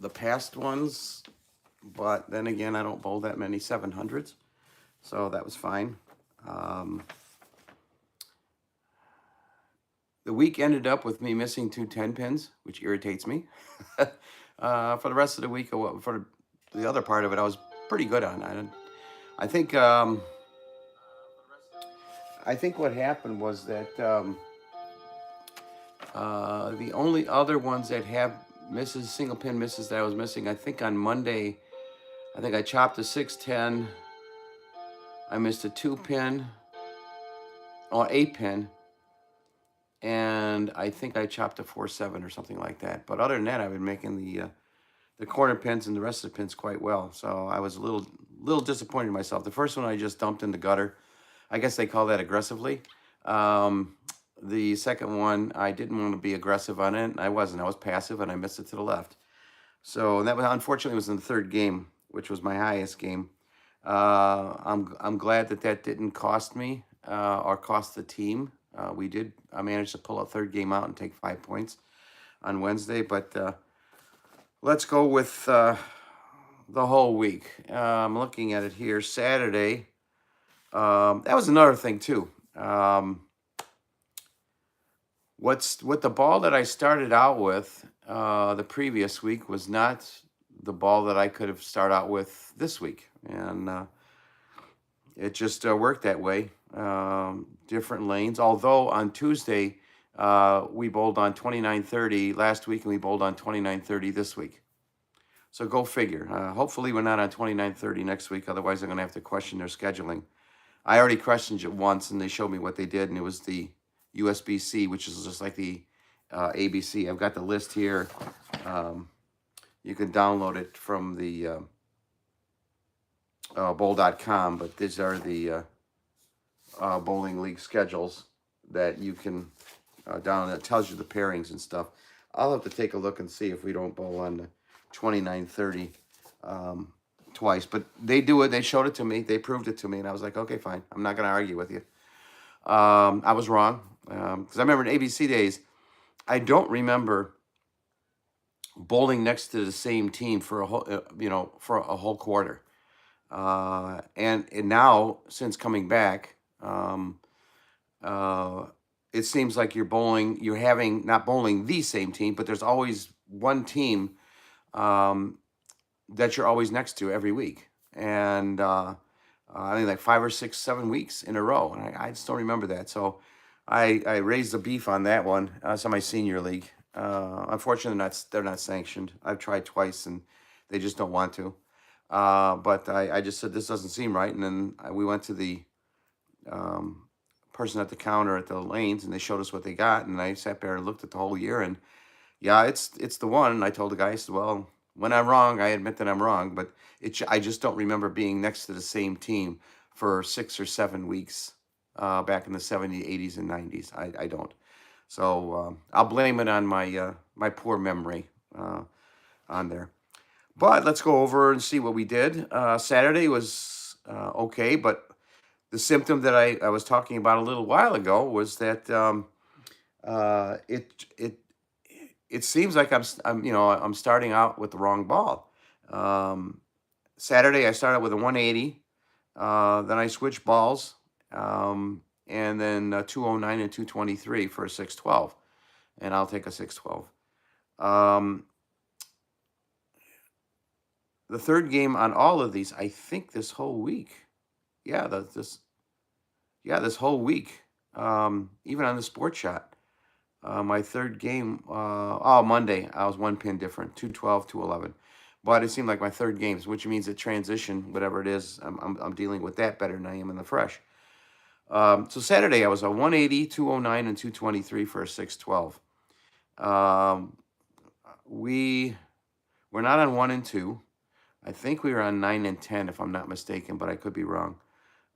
the past ones, but then again, I don't bowl that many 700s, so that was fine. Um, the week ended up with me missing two 10 pins, which irritates me. For the rest of the week, for the other part of it, I was pretty good on. I think I think what happened was that the only other ones that have misses, single pin misses that I was missing, I think on Monday, I think I chopped a 610. I missed a 2 pin or 8 pin, and I think I chopped a 4-7 or something like that. But other than that, I've been making the corner pins and the rest of the pins quite well. So I was a little disappointed in myself. The first one I just dumped in the gutter. I guess they call that aggressively. Um, the second one, I didn't want to be aggressive on it. I wasn't. I was passive, and I missed it to the left. So that was, unfortunately, was in the third game, which was my highest game. I'm glad that that didn't cost me or cost the team. I managed to pull a third game out and take 5 points on Wednesday. But let's go with the whole week. I'm looking at it here. Saturday. That was another thing too. What the ball that I started out with the previous week was not the ball that I could have started out with this week, and it just worked that way. Different lanes. Although on Tuesday we bowled on 29:30 last week, and we bowled on 29:30 this week. So go figure. Hopefully we're not on 29:30 next week. Otherwise, I'm going to have to question their scheduling. I already questioned it once, and they showed me what they did, and it was the USB-C, which is just like the ABC. I've got the list here. You can download it from the bowl.com, but these are the bowling league schedules that you can download. It tells you the pairings and stuff. I'll have to take a look and see if we don't bowl on the 29:30 twice. But they do it. They showed it to me. They proved it to me, and I was like, okay, fine. I'm not going to argue with you. I was wrong, because I remember in ABC days, I don't remember bowling next to the same team for a whole, for a whole quarter. And now, since coming back, it seems like you're having not bowling the same team, but there's always one team that you're always next to every week. And I think like 5 or 6, 7 weeks in a row. And I just don't remember that. So I raised the beef on that one. It's on my senior league. Unfortunately, they're not sanctioned. I've tried twice, and they just don't want to. But I just said, this doesn't seem right. And then we went to the person at the counter at the lanes, and they showed us what they got. And I sat there and looked at the whole year, and yeah, it's the one. And I told the guy, I said, well, when I'm wrong, I admit that I'm wrong, but I just don't remember being next to the same team for 6 or 7 weeks back in the 70s, 80s, and 90s. I don't. So I'll blame it on my my poor memory on there. But let's go over and see what we did. Saturday was okay, but the symptom that I was talking about a little while ago was that it seems like I'm starting out with the wrong ball. Saturday I started with a 180, then I switched balls, and then 209 and 223 for a 612, and I'll take a 612. The third game on all of these, I think this whole week, this whole week, even on the Sports Shot. My third game, Monday, I was 1 pin different, 212, 211. But it seemed like my third games, which means at transition, whatever it is, I'm dealing with that better than I am in the fresh. So Saturday, I was a 180, 209, and 223 for a 612. We were not on 1 and 2. I think we were on 9 and 10, if I'm not mistaken, but I could be wrong.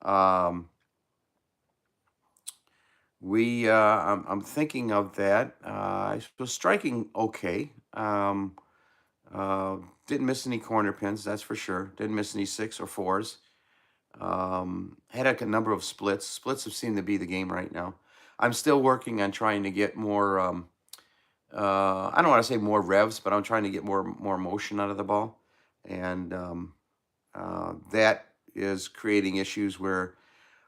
I'm thinking of that. I was striking okay. Didn't miss any corner pins, that's for sure. Didn't miss any 6 or 4s. Had a number of splits. Splits have seemed to be the game right now. I'm still working on trying to get more I don't want to say more revs, but I'm trying to get more motion out of the ball, and that is creating issues where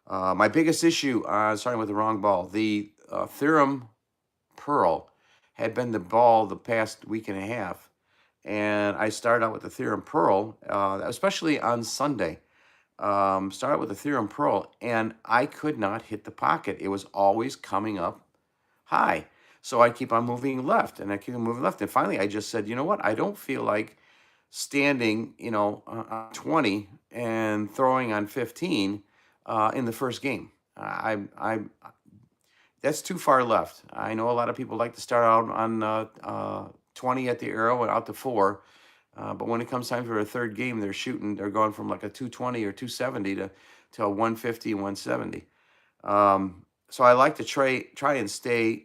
my biggest issue, starting with the wrong ball, the Theorem Pearl had been the ball the past week and a half, and I started out with the Theorem Pearl, especially on Sunday. Started with the Theorem Pearl, and I could not hit the pocket. It was always coming up high. So I keep on moving left, and I keep on moving left. And finally, I just said, you know what? I don't feel like standing, on 20 and throwing on 15 in the first game. That's too far left. I know a lot of people like to start out on 20 at the arrow and out to 4. But when it comes time for a third game, they're going from like a 220 or 270 to a 150, 170. So I like to try and stay,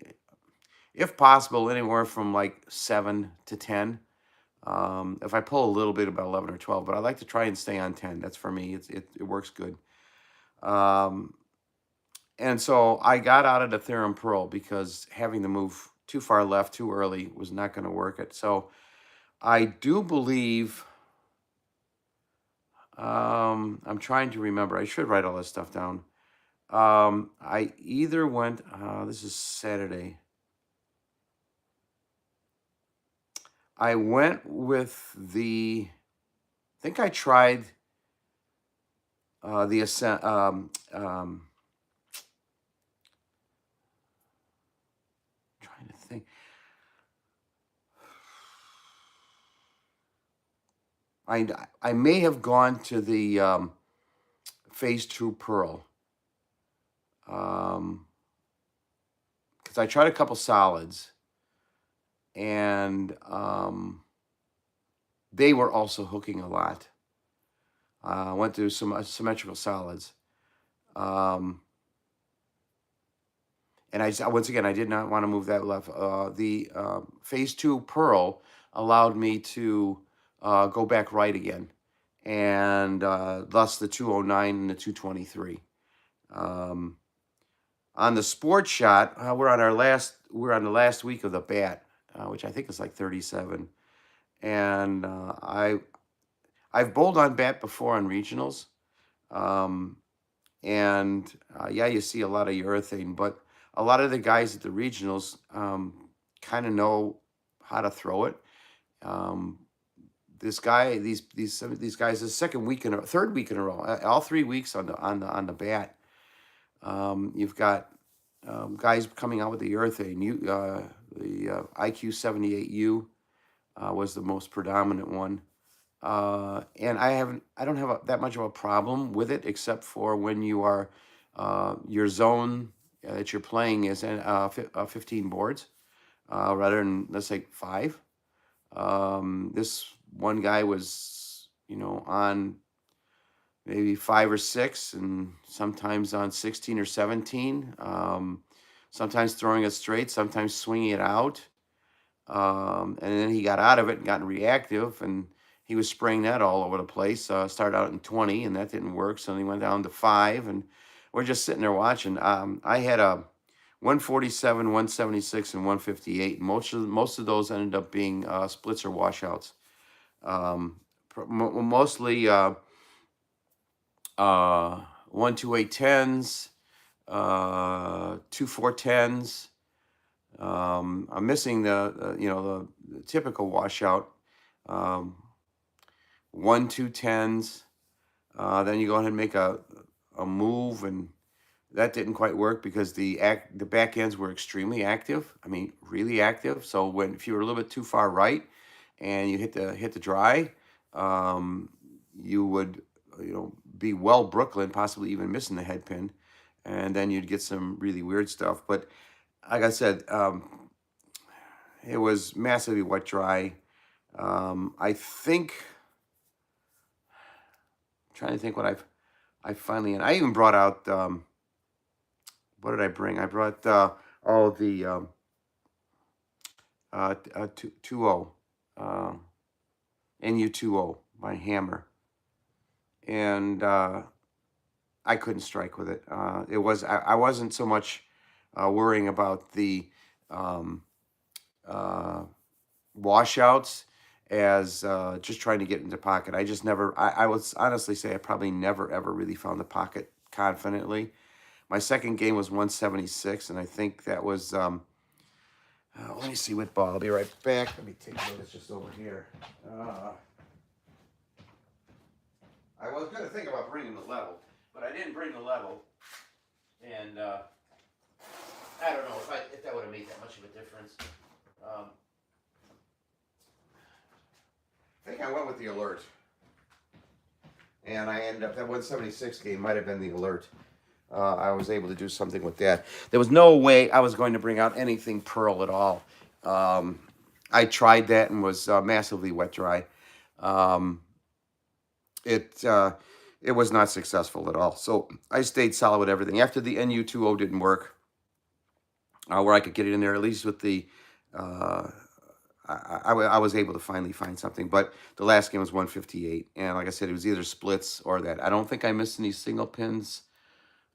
if possible, anywhere from like 7 to 10. If I pull a little bit, about 11 or 12, but I like to try and stay on 10. That's for me. It works good. Um, and so I got out of the Theorem Pearl because having to move too far left too early was not going to work it. So I do believe, I'm trying to remember. I should write all this stuff down. I either went, this is Saturday. I went with I think I tried the Ascent, trying to think. I may have gone to the Phase 2 Pearl. Because I tried a couple solids, and they were also hooking a lot. I went to some symmetrical solids. And once again, I did not want to move that left. The Phase 2 Pearl allowed me to go back right again, and thus the 209 and the 223. On the sports shot, we're on the last week of the bat, which I think is like 37, and I've bowled on bat before on regionals, and yeah, you see a lot of urethane, but a lot of the guys at the regionals kind of know how to throw it. Um, this guy, some of these guys, the third week in a row, all 3 weeks on the bat. You've got guys coming out with the urethane. The IQ 78U was the most predominant one. And I don't have that much of a problem with it, except for when you are, your zone that you're playing is in 15 boards, rather than, let's say, 5. This one guy was, on maybe 5 or 6, and sometimes on 16 or 17, sometimes throwing it straight, sometimes swinging it out. And then he got out of it and gotten reactive, and he was spraying that all over the place. Started out in 20, and that didn't work, so then he went down to 5, and we're just sitting there watching. I had a 147, 176, and 158. Most of those ended up being splits or washouts. Mostly 1 2 8 10s, 2 4 10s. I'm missing the typical washout. 1 2 10s. Then you go ahead and make a move, and that didn't quite work because the back ends were extremely active. I mean, really active. So if you were a little bit too far right and you hit the dry, you would be well Brooklyn, possibly even missing the head pin, and then you'd get some really weird stuff. But like I said, it was massively wet dry. I think, I'm trying to think what I finally, and I even brought out, what did I bring? I brought all of the 2.0, NU 2.0 by Hammer, and I couldn't strike with it. I wasn't so much worrying about the washouts as just trying to get into pocket. I just never, I would honestly say I probably never ever really found the pocket confidently. My second game was 176, and I think that was, let me see what ball. I'll be right back. Let me take a look. It's just over here. I was going to think about bringing the level, but I didn't bring the level. And I don't know if that would have made that much of a difference. I think I went with the alert. And I ended up, that 176 game might have been the alert. I was able to do something with that. There was no way I was going to bring out anything pearl at all. I tried that and was massively wet dry. It was not successful at all. So I stayed solid with everything. After the NU20 didn't work, where I could get it in there, at least with the, I was able to finally find something. But the last game was 158. And like I said, it was either splits or that. I don't think I missed any single pins.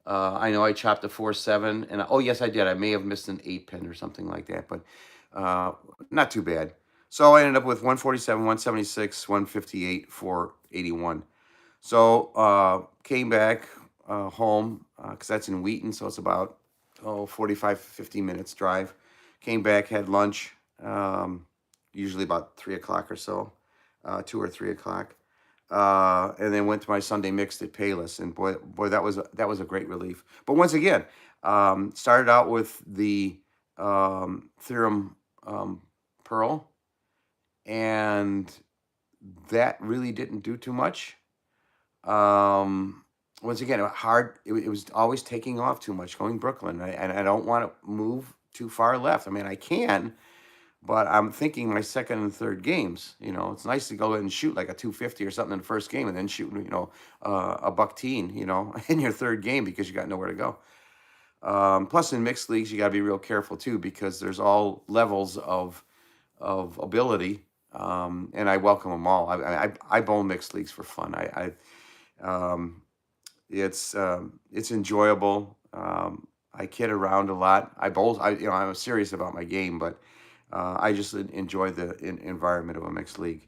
I know I chopped a 4-7, and oh yes, I did. I may have missed an 8-pin or something like that, but not too bad. So I ended up with 147, 176, 158, 481. So came back home because that's in Wheaton, so it's about 45, 50 minutes drive. Came back, had lunch, usually about 3 o'clock or so, 2 or 3 o'clock. And then went to my Sunday mixed at Payless, and boy, that was a great relief. But once again, started out with the Theorem Pearl, and that really didn't do too much. Once again, hard. It was always taking off too much, going Brooklyn, and I don't want to move too far left. I mean, I can. But I'm thinking my second and third games, it's nice to go in and shoot like a 250 or something in the first game and then shoot, a buck-teen, in your third game because you got nowhere to go. Plus in mixed leagues, you got to be real careful too because there's all levels of ability, and I welcome them all. I bowl mixed leagues for fun. It's enjoyable. I kid around a lot. I'm serious about my game, but I just enjoy the environment of a mixed league.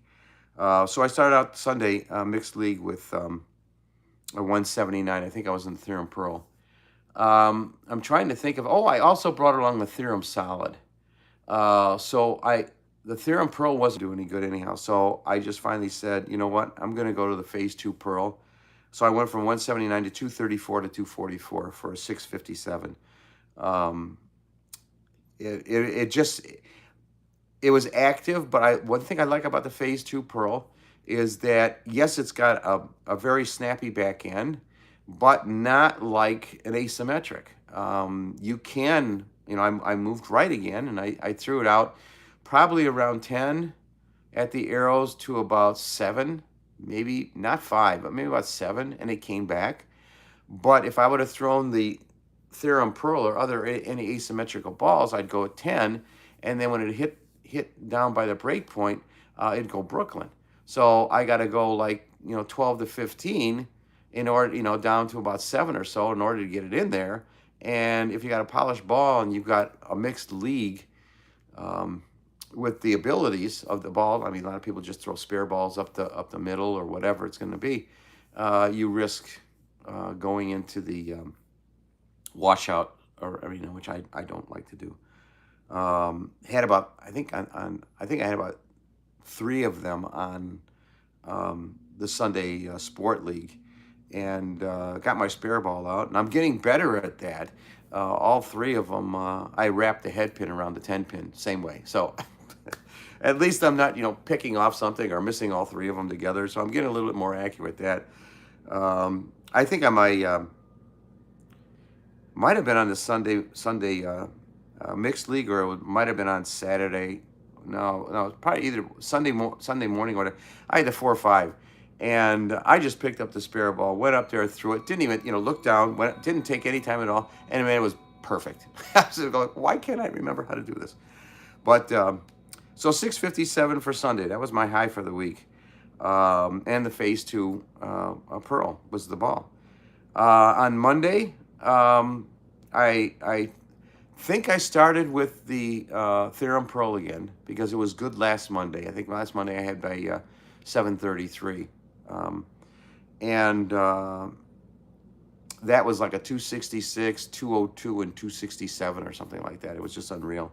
So I started out Sunday mixed league with a 179. I think I was in the Theorem Pearl. I'm trying to think of. Oh, I also brought along the Theorem Solid. The Theorem Pearl wasn't doing any good anyhow. So I just finally said, you know what? I'm going to go to the Phase 2 Pearl. So I went from 179 to 234 to 244 for a 657. It was active, but one thing I like about the Phase 2 Pearl is that, yes, it's got a very snappy back end, but not like an asymmetric. You can, I moved right again, and I threw it out probably around 10 at the arrows to about 7, maybe not 5, but maybe about 7, and it came back. But if I would have thrown the Theorem Pearl or any asymmetrical balls, I'd go at 10, and then when it hit down by the break point, it'd go Brooklyn. So I got to go 12 to 15 in order, down to about 7 or so in order to get it in there. And if you got a polished ball and you've got a mixed league with the abilities of the ball, I mean, a lot of people just throw spare balls up the middle or whatever it's going to be. You risk going into the washout arena, which I don't like to do. Had about I think I had about 3 of them on the Sunday Sport League, and got my spare ball out, and I'm getting better at that. All 3 of them, I wrapped the head pin around the 10 pin, same way. So at least I'm not picking off something or missing all 3 of them together. So I'm getting a little bit more accurate at that. I think I might have been on the Sunday mixed league, or it might have been on Saturday. No, probably either Sunday morning or whatever. I had the 4 or 5, and I just picked up the spare ball, went up there, threw it, didn't even look down, didn't take any time at all, and man, it was perfect. I was going, why can't I remember how to do this? But so 657 for Sunday. That was my high for the week, and the Phase 2 Pearl was the ball. On Monday, I Think I started with the Theorem Pearl again because it was good last Monday. I think last Monday I had by 733. Um, and that was like a 266, 202, and 267 or something like that. It was just unreal.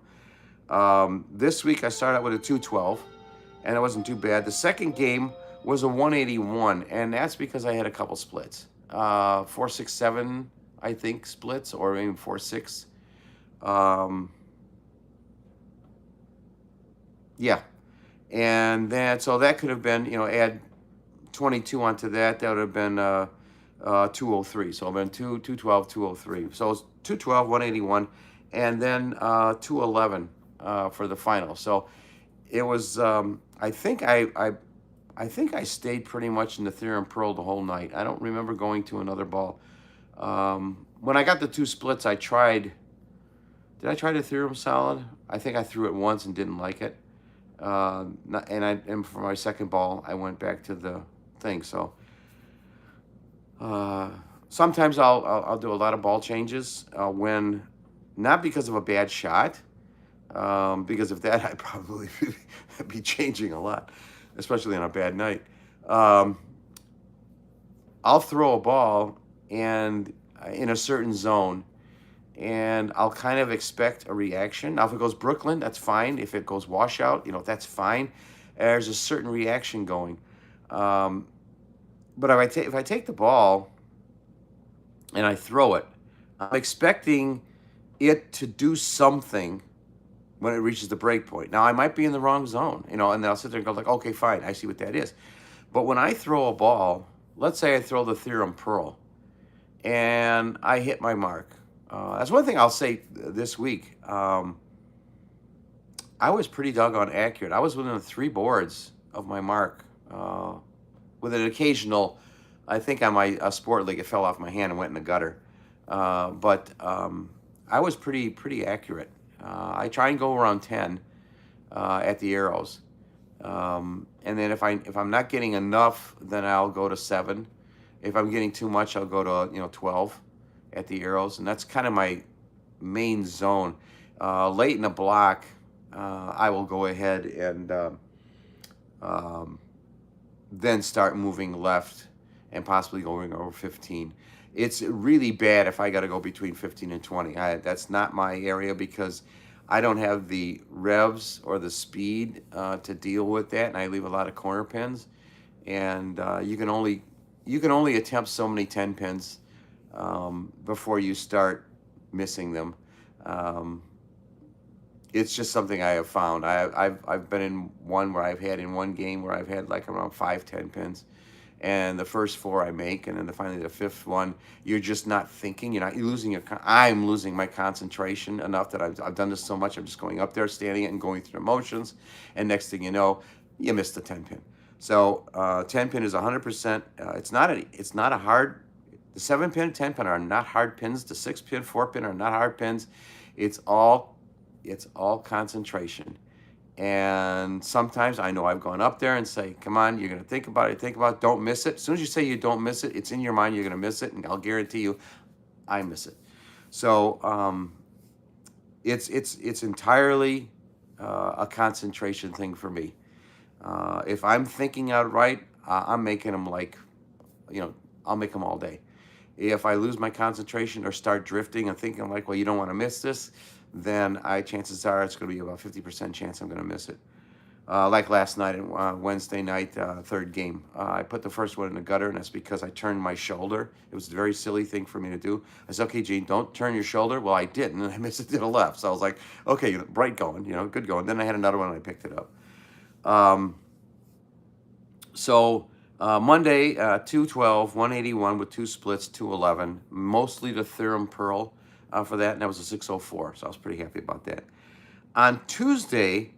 This week I started out with a 212, and it wasn't too bad. The second game was a 181, and that's because I had a couple splits. 467, I think, splits, or maybe 46. Yeah. And then, so that could have been, add 22 onto that. That would have been 203. So it would have been 212, 203. So it's 212, 181, and then 211 for the final. So it was, I think I stayed pretty much in the Theorem Pearl the whole night. I don't remember going to another ball. When I got the two splits, did I try the Theorem Solid? I think I threw it once and didn't like it. And for my second ball, I went back to the thing. So sometimes I'll do a lot of ball changes when, not because of a bad shot, because of that I'd probably be changing a lot, especially on a bad night. I'll throw a ball and in a certain zone, and I'll kind of expect a reaction. Now, if it goes Brooklyn, that's fine. If it goes washout, that's fine. There's a certain reaction going. But if I take the ball and I throw it, I'm expecting it to do something when it reaches the break point. Now, I might be in the wrong zone, and then I'll sit there and go like, okay, fine, I see what that is. But when I throw a ball, let's say I throw the Theorem Pearl, and I hit my mark. That's one thing I'll say this week. I was pretty doggone accurate. I was within 3 boards of my mark, with an occasional, I think on my sport league, it fell off my hand and went in the gutter. But I was pretty accurate. I try and go around 10 at the arrows, and then if I'm not getting enough, then I'll go to 7. If I'm getting too much, I'll go to 12 at the arrows, and that's kind of my main zone. Late in the block, I will go ahead and then start moving left and possibly going over 15. It's really bad if I got to go between 15 and 20. That's not my area because I don't have the revs or the speed to deal with that, and I leave a lot of corner pins. And you can only attempt so many 10 pins before you start missing them. It's just something I have found. I've been in one where I've had in one game where I've had like around 5-10 pins, and the first 4 I make, and then finally the 5th one, you're just not thinking. You're losing I'm losing my concentration enough that I've done this so much. I'm just going up there, standing it, and going through the motions, and next thing you know, you missed the 10 pin. So 10 pin is 100%. It's not a hard. The 7 pin, 10 pin are not hard pins. The 6 pin, 4 pin are not hard pins. It's all concentration. And sometimes I know I've gone up there and say, come on, you're going to think about it, don't miss it. As soon as you say you don't miss it, it's in your mind, you're going to miss it, and I'll guarantee you I miss it. So it's entirely a concentration thing for me. If I'm thinking outright, I'm making them I'll make them all day. If I lose my concentration or start drifting and thinking like, well, you don't want to miss this, then chances are it's going to be about 50% chance I'm going to miss it. Like last night, Wednesday night, third game, I put the first one in the gutter, and that's because I turned my shoulder. It was a very silly thing for me to do. I said, okay, Gene, don't turn your shoulder. Well, I didn't, and I missed it to the left. So I was like, okay, bright going, good going. Then I had another one, and I picked it up. Monday, 212, 181 with 2 splits, 211, mostly the Theorem Pearl for that, and that was a 604, so I was pretty happy about that. On Tuesday,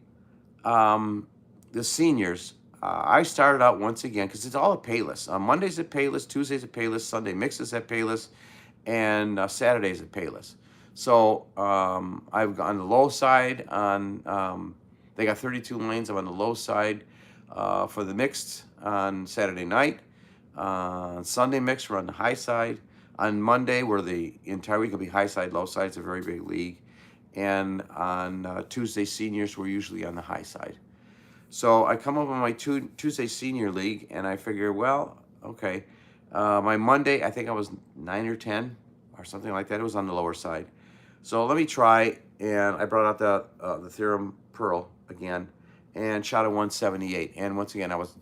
the seniors, I started out once again, because it's all at Payless. Monday's at Payless, Tuesday's at Payless, Sunday mixes at Payless, and Saturday's at Payless. So I've on the low side they got 32 lanes. I'm on the low side for the mixed on Saturday night. Sunday mix, we're on the high side. On Monday, where the entire week will be high side, low side. It's a very big league. and on Tuesday seniors were usually on the high side. So I come up on my Tuesday senior league, and I figure, well, okay, my Monday I think I was 9 or 10 or something like that. It was on the lower side. So let me try, and I brought out the Theorem Pearl again, and shot a 178. And once again, I was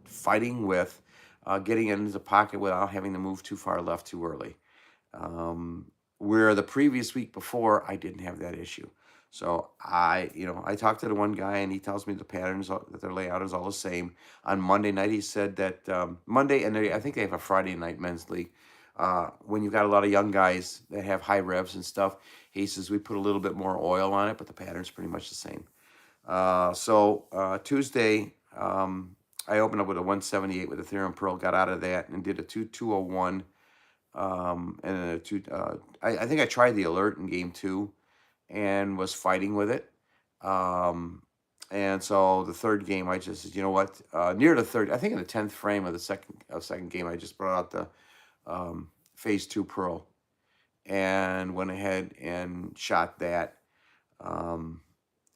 fighting with getting into the pocket without having to move too far left too early. Um, where the previous week before, I didn't have that issue. So I talked to the one guy, and he tells me the patterns that their layout is all the same. On Monday night, he said that Monday, and I think they have a Friday night men's league. When you've got a lot of young guys that have high revs and stuff, he says we put a little bit more oil on it, but the pattern's pretty much the same. So Tuesday, I opened up with a 178 with a Theorem Pearl, got out of that, and did a 201. And then I think I tried the alert in game 2 and was fighting with it. And so the third game, I just said, you know what? Near the third, I think in the 10th frame of the second game, I just brought out the phase 2 Pearl and went ahead and shot that.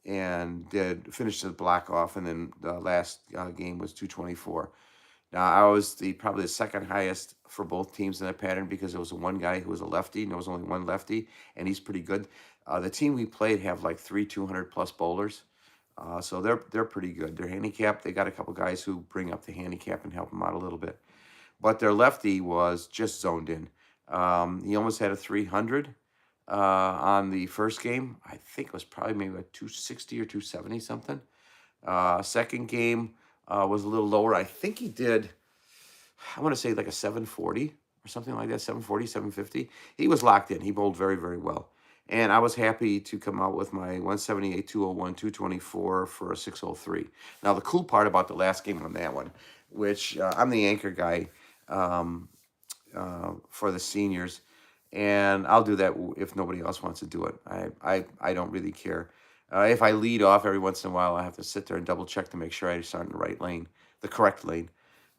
And did finish the block off, and then the last game was 224. Now I was probably the second highest for both teams in that pattern because there was one guy who was a lefty, and there was only one lefty, and he's pretty good. The team we played have like 200 plus bowlers, so they're pretty good. They're handicapped. They got a couple guys who bring up the handicap and help them out a little bit, but their lefty was just zoned in. He almost had a 300 on the first game. I think it was probably maybe a 260 or 270 something. Second game was a little lower. I think he did, I want to say like a 740 or something like that, 740, 750. He was locked in. He bowled very, very well. And I was happy to come out with my 178, 201, 224 for a 603. Now, the cool part about the last game on that one, which I'm the anchor guy for the seniors, and I'll do that if nobody else wants to do it. I don't really care. If I lead off every once in a while, I have to sit there and double check to make sure I start in the right lane, the correct lane.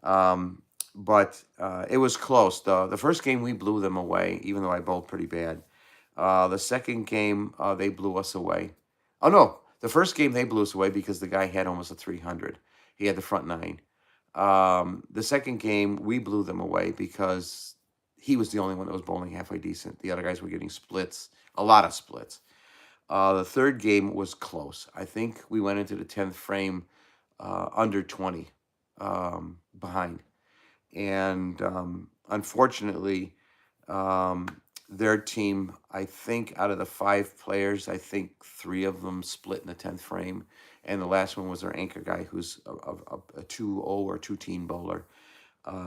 But it was close. The first game we blew them away, even though I bowled pretty bad. The second game they blew us away. Oh no, the first game they blew us away because the guy had almost a 300. He had the front nine. The second game we blew them away because he was the only one that was bowling halfway decent. The other guys were getting splits, a lot of splits. The third game was close. I think we went into the 10th frame under 20 behind. And unfortunately, their team, I think out of the 5 players, I think 3 of them split in the 10th frame. And the last one was their anchor guy, who's a 2-0 or 2-teen bowler.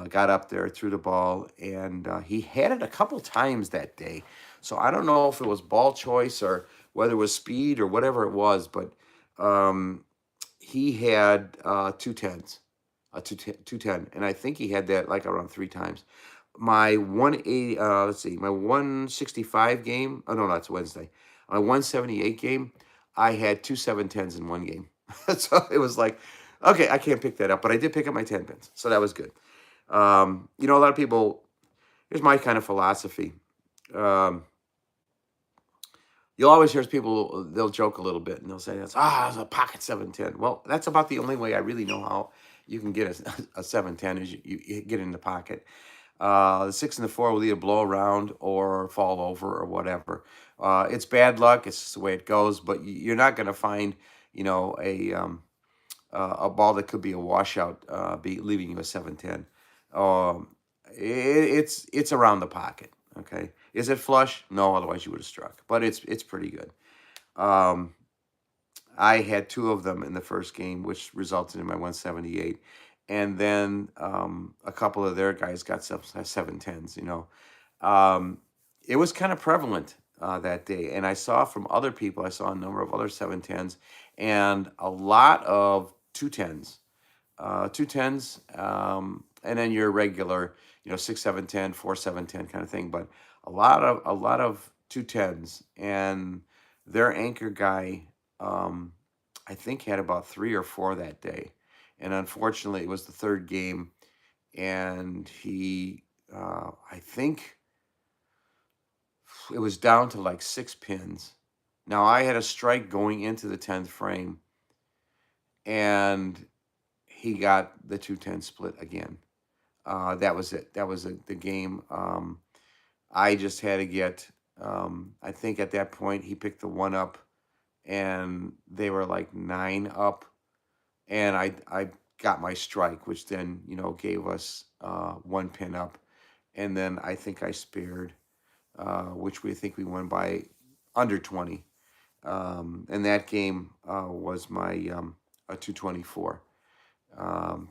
Got up there, threw the ball, and he had it a couple times that day. So I don't know if it was ball choice or whether it was speed or whatever it was, but he had 210s, a 210, and I think he had that like around 3 times. My 180, let's see, my 165 game. Oh no, that's Wednesday. My 178 game, I had 2 710s in one game. So it was like, okay, I can't pick that up, but I did pick up my 10 pins, so that was good. A lot of people, here's my kind of philosophy. You'll always hear people, they'll joke a little bit and they'll say, it's a pocket 710. Well, that's about the only way I really know how you can get a 710 is you get in the pocket. The 6 and the 4 will either blow around or fall over or whatever. It's bad luck. It's just the way it goes, but you're not going to find, a ball that could be a washout, leaving you a 710. It's around the pocket. Okay, is it flush? No, otherwise you would have struck. But it's pretty good. I had 2 of them in the first game, which resulted in my 178, and then a couple of their guys got 710s. It was kind of prevalent that day, and I saw from other people. I saw a number of other 710s and a lot of 210s. 210s, and then your regular, 6 7 10, 4 7 10 kind of thing. But a lot of 210s, and their anchor guy, I think had about 3 or 4 that day, and unfortunately it was the third game, and he, I think it was down to like 6 pins, Now, I had a strike going into the 10th frame, and he got the 210 split again. That was it. That was the game. I just had to get, I think at that point, he picked the 1 up, and they were like 9 up. And I got my strike, which then, gave us 1 pin up. And then I think I spared, which we think we won by under 20. And that game was my a 224.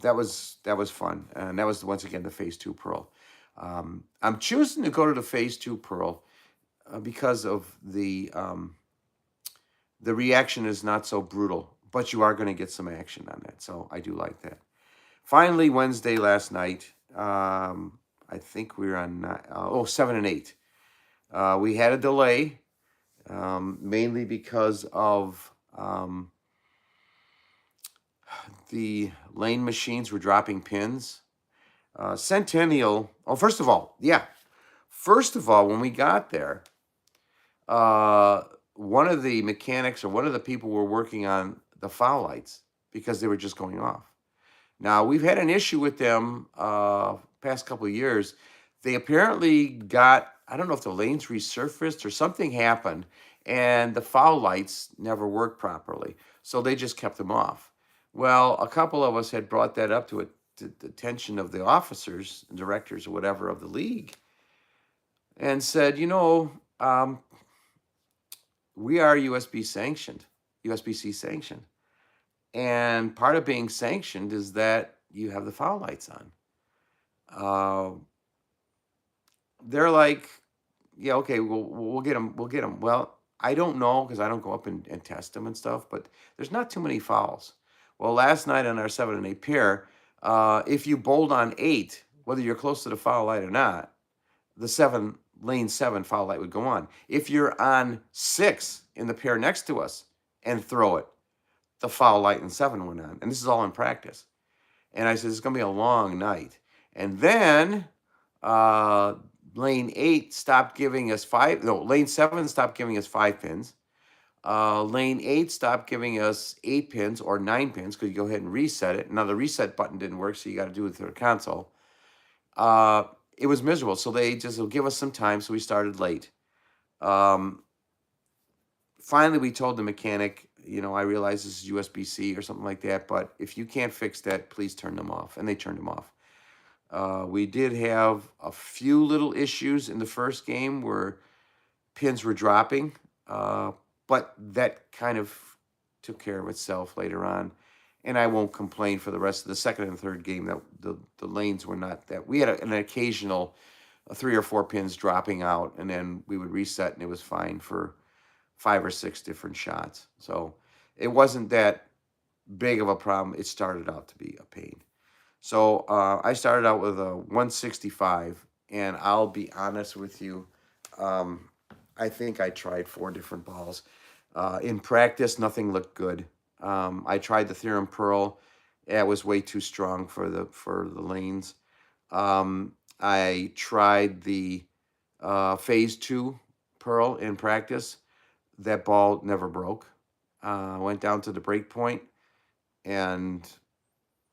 That was fun, and that was once again the Phase 2 Pearl. I'm choosing to go to the Phase 2 Pearl because of the reaction is not so brutal, but you are going to get some action on that, so I do like that. Finally, Wednesday last night, I think we were on 7 and 8. We had a delay, mainly because of the lane machines were dropping pins. Centennial. Oh, first of all, when we got there, one of the mechanics or one of the people were working on the foul lights because they were just going off. Now, we've had an issue with them past couple of years. They apparently got, I don't know if the lanes resurfaced or something happened, and the foul lights never worked properly. So they just kept them off. Well, a couple of us had brought that up to the attention of the officers, directors, or whatever of the league, and said, we are USB sanctioned, USBC sanctioned. And part of being sanctioned is that you have the foul lights on. They're like, yeah, okay, we'll get them. We'll get them. Well, I don't know because I don't go up and test them and stuff, but there's not too many fouls. Well, last night on our 7 and 8 pair, if you bowled on 8, whether you're close to the foul light or not, the lane 7 foul light would go on. If you're on 6 in the pair next to us and throw it, the foul light in 7 went on. And this is all in practice. And I said, it's going to be a long night. And then lane 8 stopped giving us lane 7 stopped giving us 5 pins. Lane 8 stopped giving us 8 pins or 9 pins because you go ahead and reset it. Now, the reset button didn't work, so you got to do it through the console. It was miserable. So they just will give us some time, so we started late. Finally, we told the mechanic, I realize this is USB-C or something like that, but if you can't fix that, please turn them off. And they turned them off. We did have a few little issues in the first game where pins were dropping, but that kind of took care of itself later on. And I won't complain for the rest of the second and third game that the lanes were not that. We had an occasional 3 or 4 pins dropping out, and then we would reset, and it was fine for 5 or 6 different shots. So it wasn't that big of a problem. It started out to be a pain. So I started out with a 165, and I'll be honest with you, I think I tried 4 different balls. In practice, nothing looked good. I tried the Theorem Pearl. It was way too strong for the lanes. I tried the Phase 2 Pearl in practice. That ball never broke. Went down to the break point, and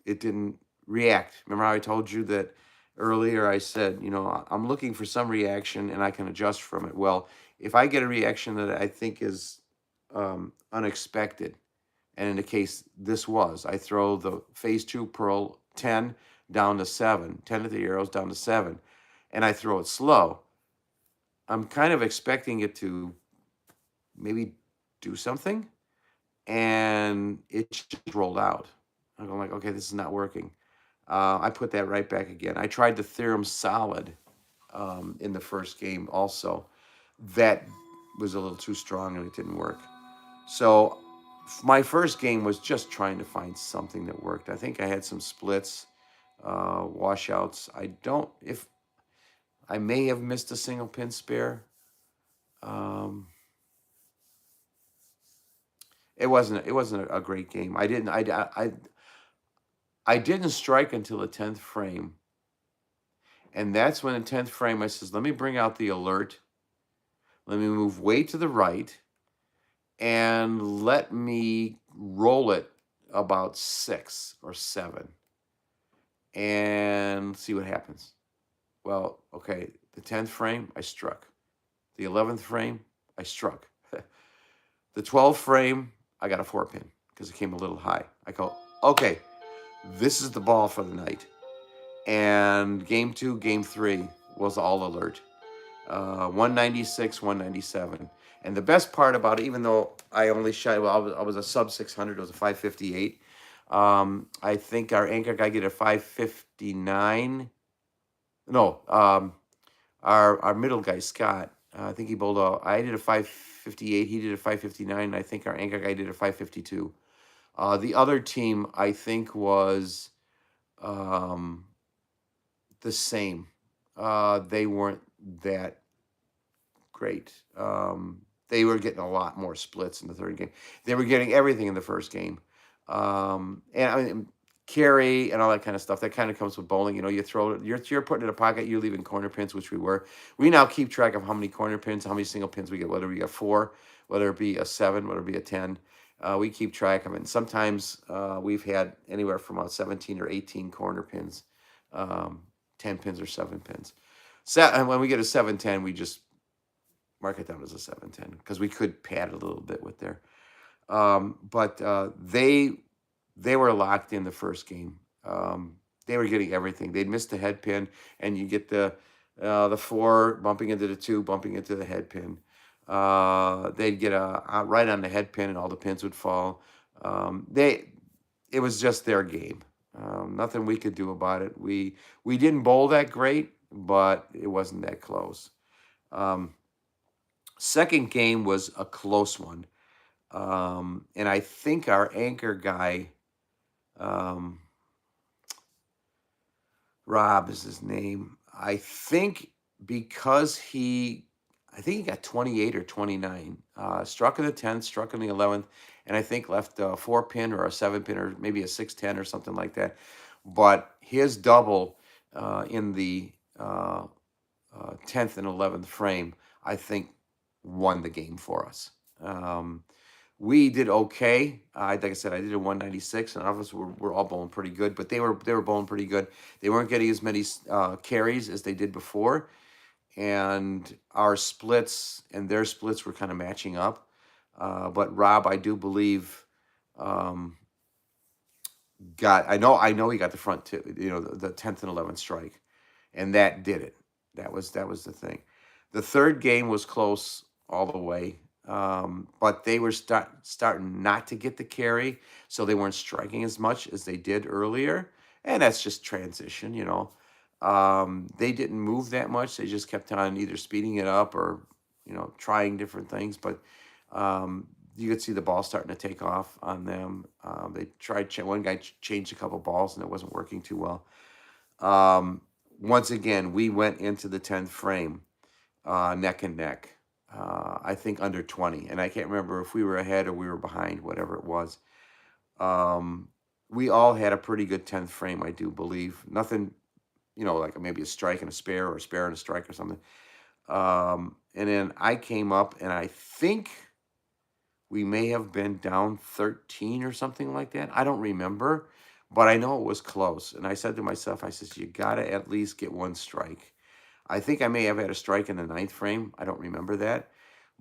it didn't react. Remember how I told you that earlier? I said, I'm looking for some reaction, and I can adjust from it. Well, if I get a reaction that I think is unexpected, and in the case this was, I throw the Phase 2 Pearl 10 down to 7, 10 at the arrows down to 7, and I throw it slow. I'm kind of expecting it to maybe do something, and it just rolled out. I'm like, okay, this is not working. I put that right back again. I tried the Theorem Solid in the first game also. That was a little too strong, and it didn't work. So my first game was just trying to find something that worked. I think I had some splits, washouts. I may have missed a single pin spare. It wasn't a great game. I didn't strike until the 10th frame. And that's when the 10th frame I says, let me bring out the alert. Let me move way to the right. and let me roll it about 6 or 7 and see what happens. Well, okay, the 10th frame, I struck. The 11th frame, I struck. The 12th frame, I got a 4-pin because it came a little high. I go, okay, this is the ball for the night. And game 2, game 3 was all alert. 196, 197. And the best part about it, even though I only shot, well, I was a sub 600, it was a 558. I think our anchor guy get a 559. No, our middle guy, Scott, I think he bowled I did a 558, he did a 559. I think our anchor guy did a 552. The other team, I think, was um, the same. They weren't that great. They were getting a lot more splits in the third game. They were getting everything in the first game. And I mean, carry and all that kind of stuff. That kind of comes with bowling. You know, you throw it, you're putting it in a pocket, you're leaving corner pins, which we were. We now keep track of how many corner pins, how many single pins we get, whether we get 4, whether it be a 7, whether it be a 10. We keep track of it. And sometimes we've had anywhere from 17 or 18 corner pins, 10 pins or 7 pins. And when we get a 7-10, we just mark it down as a 7-10 because we could pad a little bit with there. But they were locked in the first game. They were getting everything. They'd missed the head pin, and you get the 4 bumping into the 2, bumping into the head pin. They'd get a right on the head pin, and all the pins would fall. It was just their game. Nothing we could do about it. We didn't bowl that great, but it wasn't that close. Second game was a close one. And I think our anchor guy, Rob is his name. I think because I think he got 28 or 29. Struck in the 10th, struck in the 11th, and I think left a 4-pin or a 7-pin or maybe a 6-10 or something like that. But his double in the 10th and 11th frame, I think, won the game for us. We did okay. Like I said, I did a 196, and all of us were all bowling pretty good. But they were bowling pretty good. They weren't getting as many carries as they did before, and our splits and their splits were kind of matching up. But Rob, I do believe, I know he got the front two, the 10th and 11th strike, and that did it. That was the thing. The third game was close all the way. But they were starting not to get the carry, so they weren't striking as much as they did earlier, and that's just transition, They didn't move that much. They just kept on either speeding it up or, trying different things. But you could see the ball starting to take off on them. They tried, one guy changed a couple balls, and it wasn't working too well. Once again, we went into the 10th frame neck and neck. I think under 20, and I can't remember if we were ahead or we were behind, whatever it was. We all had a pretty good 10th frame, I do believe. Nothing, like maybe a strike and a spare, or a spare and a strike or something. And then I came up, and I think we may have been down 13 or something like that. I don't remember, but I know it was close. And I said to myself, I says, you got to at least get one strike. I think I may have had a strike in the 9th frame. I don't remember that.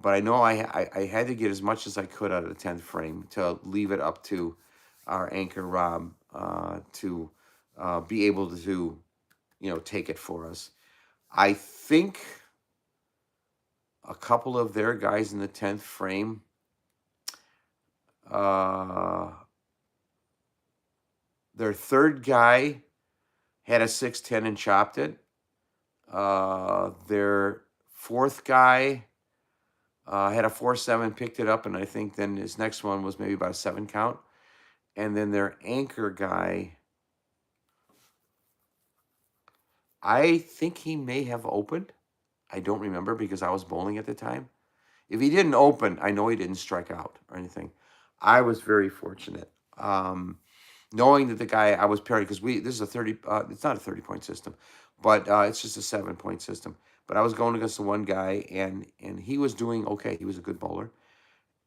But I know I had to get as much as I could out of the 10th frame to leave it up to our anchor, Rob, to be able to, take it for us. I think a couple of their guys in the 10th frame, their third guy had a 6-10 and chopped it. Their fourth guy had a 4-7, picked it up, and I think then his next one was maybe about a 7 count. And then their anchor guy, I think he may have opened. I don't remember because I was bowling at the time. If he didn't open, I know he didn't strike out or anything. I was very fortunate. Knowing that the guy I was pairing, because this is a 30, it's not a 30-point system, but it's just a 7-point system. But I was going against the one guy, and he was doing okay. He was a good bowler.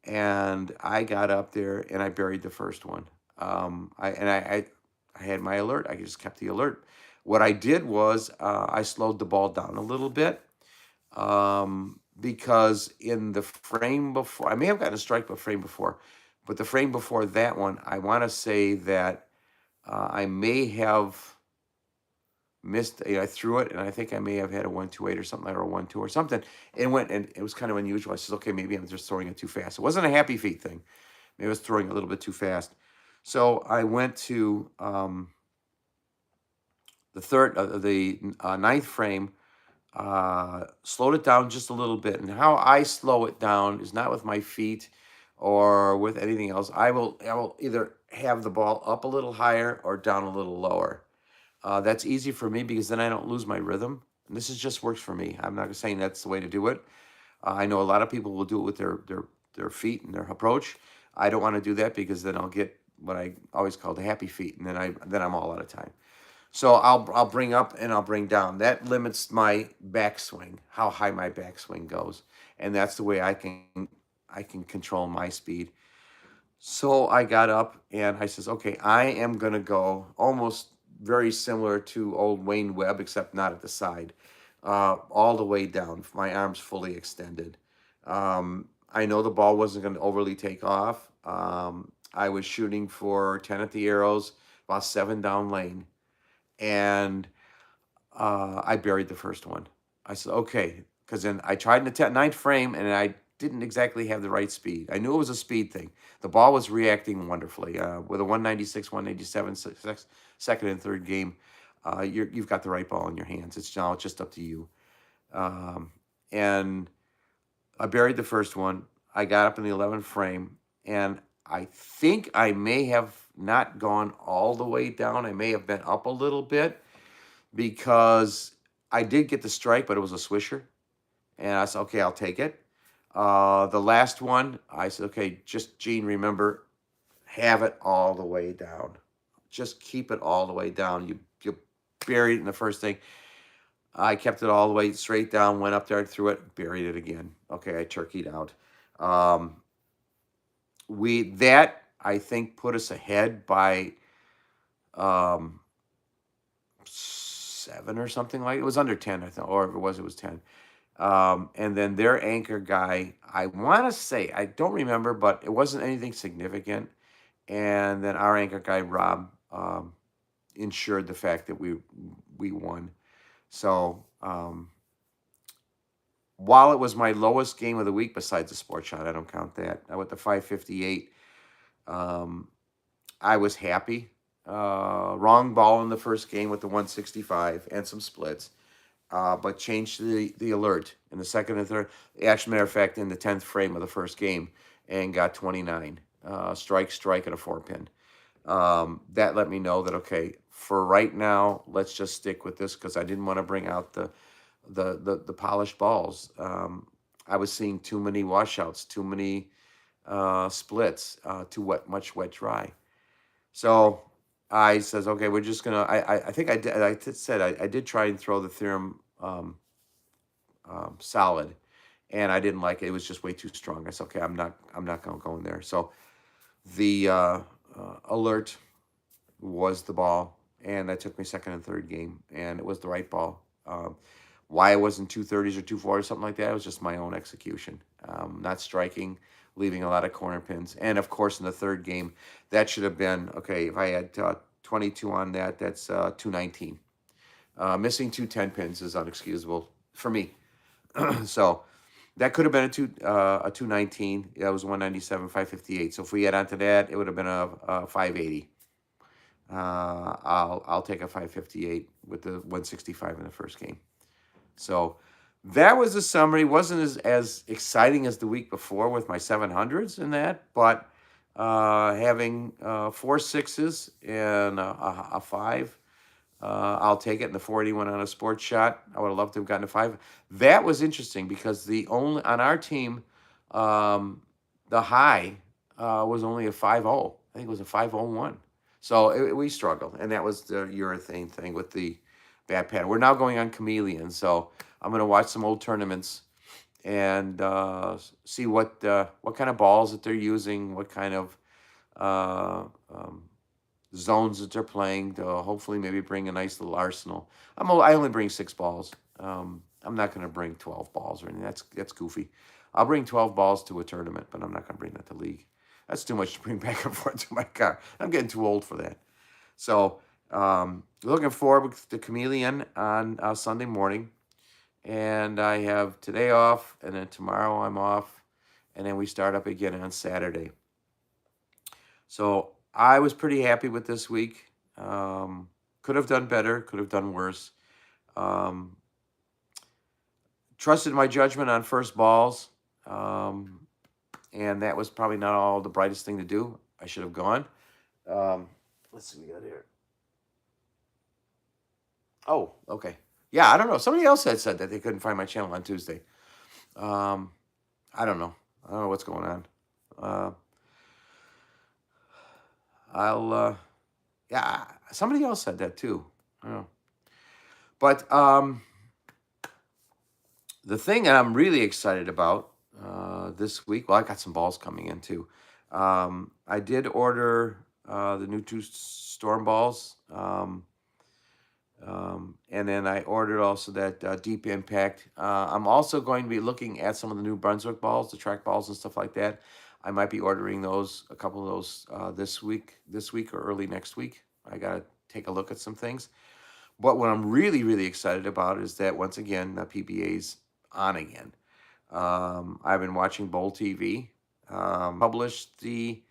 and I got up there and I buried the first one. I had my alert. I just kept the alert. What I did was I slowed the ball down a little bit, because in the frame before, I may have gotten a strike, but frame before, but the frame before that one, I want to say that I may have missed. I threw it, and I think I may have had a 1-2-8 or something, or a 1-2 or something. It went, and it was kind of unusual. I said, okay, maybe I'm just throwing it too fast. It wasn't a happy feet thing. Maybe I was throwing a little bit too fast. So I went to the ninth frame, slowed it down just a little bit. And how I slow it down is not with my feet or with anything else. I will either have the ball up a little higher or down a little lower. That's easy for me because then I don't lose my rhythm. And this is just works for me. I'm not saying that's the way to do it. I know a lot of people will do it with their feet and their approach. I don't want to do that because then I'll get what I always call the happy feet, and then I'm all out of time. So I'll bring up and I'll bring down. That limits my backswing, how high my backswing goes, and that's the way I can control my speed. So I got up and I says, okay, I am gonna go almost very similar to old Wayne Webb, except not at the side, all the way down, my arms fully extended. I know the ball wasn't going to overly take off. I was shooting for 10 at the arrows, about 7 down lane, and I buried the first one. I said, okay, because then I tried in the ninth frame, and I didn't exactly have the right speed. I knew it was a speed thing. The ball was reacting wonderfully. With a 196, 187 second and third game, you've got the right ball in your hands. It's now just up to you. And I buried the first one. I got up in the 11th frame, and I think I may have not gone all the way down. I may have been up a little bit because I did get the strike, but it was a swisher. And I said, okay, I'll take it. The last one, I said, okay, just Gene, remember, have it all the way down. Just keep it all the way down. You buried it in the first thing. I kept it all the way straight down, went up there, threw it, buried it again. Okay, I turkeyed out. That I think put us ahead by 7 or something like it. It was under 10, I thought, or if it was 10. And then their anchor guy, I want to say, I don't remember, but it wasn't anything significant. And then our anchor guy, Rob, ensured the fact that we won. So while it was my lowest game of the week, besides the sport shot, I don't count that. I went to 558. I was happy. Wrong ball in the first game with the 165 and some splits, but changed the alert in the second and third. As a matter of fact, in the 10th frame of the first game, and got 29. Strike, and a 4-pin. That let me know that, okay, for right now, let's just stick with this because I didn't want to bring out the polished balls. I was seeing too many washouts, too many splits, much wet dry. So I says, okay, we're just gonna. I think I did. I did try and throw the Theorem solid, and I didn't like it. It was just way too strong. I said, okay, I'm not gonna go in there. So the alert was the ball, and that took me second and third game, and it was the right ball. Why it wasn't 230s or 240s or something like that, it was just my own execution. Not striking, leaving a lot of corner pins. And of course, in the third game, that should have been, okay, if I had 22 on that, that's 219. Missing 210 pins is unexcusable for me. So that could have been a 219. That was 197, 558. So if we add on to that, it would have been a 580. I'll take a 558 with the 165 in the first game. So that was the summary. Wasn't as exciting as the week before with my 700s in that, but having 4 6s and a 5, I'll take it. And the 481 on a sports shot, I would have loved to have gotten a 5. That was interesting because on our team, the high was only a 5-0. I think it was a 501. So we struggled, and that was the urethane thing with the bat pattern. We're now going on Chameleon, so I'm going to watch some old tournaments and see what kind of balls that they're using, what kind of uh, um, zones that they're playing to hopefully maybe bring a nice little arsenal. I only bring 6 balls. I'm not going to bring 12 balls or anything. That's goofy. I'll bring 12 balls to a tournament, but I'm not going to bring that to league. That's too much to bring back and forth to my car. I'm getting too old for that. So looking forward to Chameleon on Sunday morning. And I have today off, and then tomorrow I'm off, and then we start up again on Saturday. So I was pretty happy with this week. Could have done better, could have done worse. Um, trusted my judgment on first balls, and that was probably not all the brightest thing to do. I should have gone. Let's see what we got here. Oh, okay. Yeah, I don't know. Somebody else had said that they couldn't find my channel on Tuesday. Um, I don't know. I don't know what's going on. Yeah, somebody else said that too. I don't know. But the thing that I'm really excited about this week, well, I got some balls coming in too. I did order the new 2 storm balls. And then I ordered also that Deep Impact. I'm also going to be looking at some of the New Brunswick balls, the track balls and stuff like that. I might be ordering those, a couple of those this week or early next week. I got to take a look at some things. But what I'm really, really excited about is that once again, the PBA's on again. I've been watching Bowl TV. Published the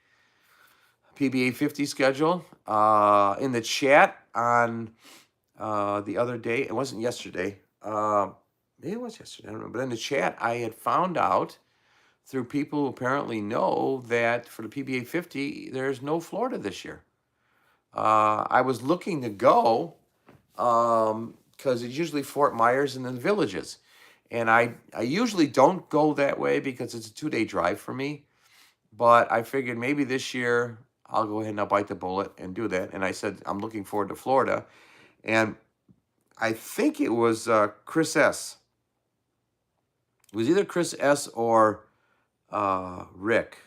PBA 50 schedule in the chat on the other day. It wasn't yesterday. Maybe it was yesterday. I don't know. But in the chat, I had found out through people who apparently know that for the PBA 50, there's no Florida this year. I was looking to go because it's usually Fort Myers and then Villages. And I usually don't go that way because it's a 2-day drive for me. But I figured maybe this year I'll go ahead and I'll bite the bullet and do that. And I said, I'm looking forward to Florida. And I think it was Chris S. It was either Chris S. or Rick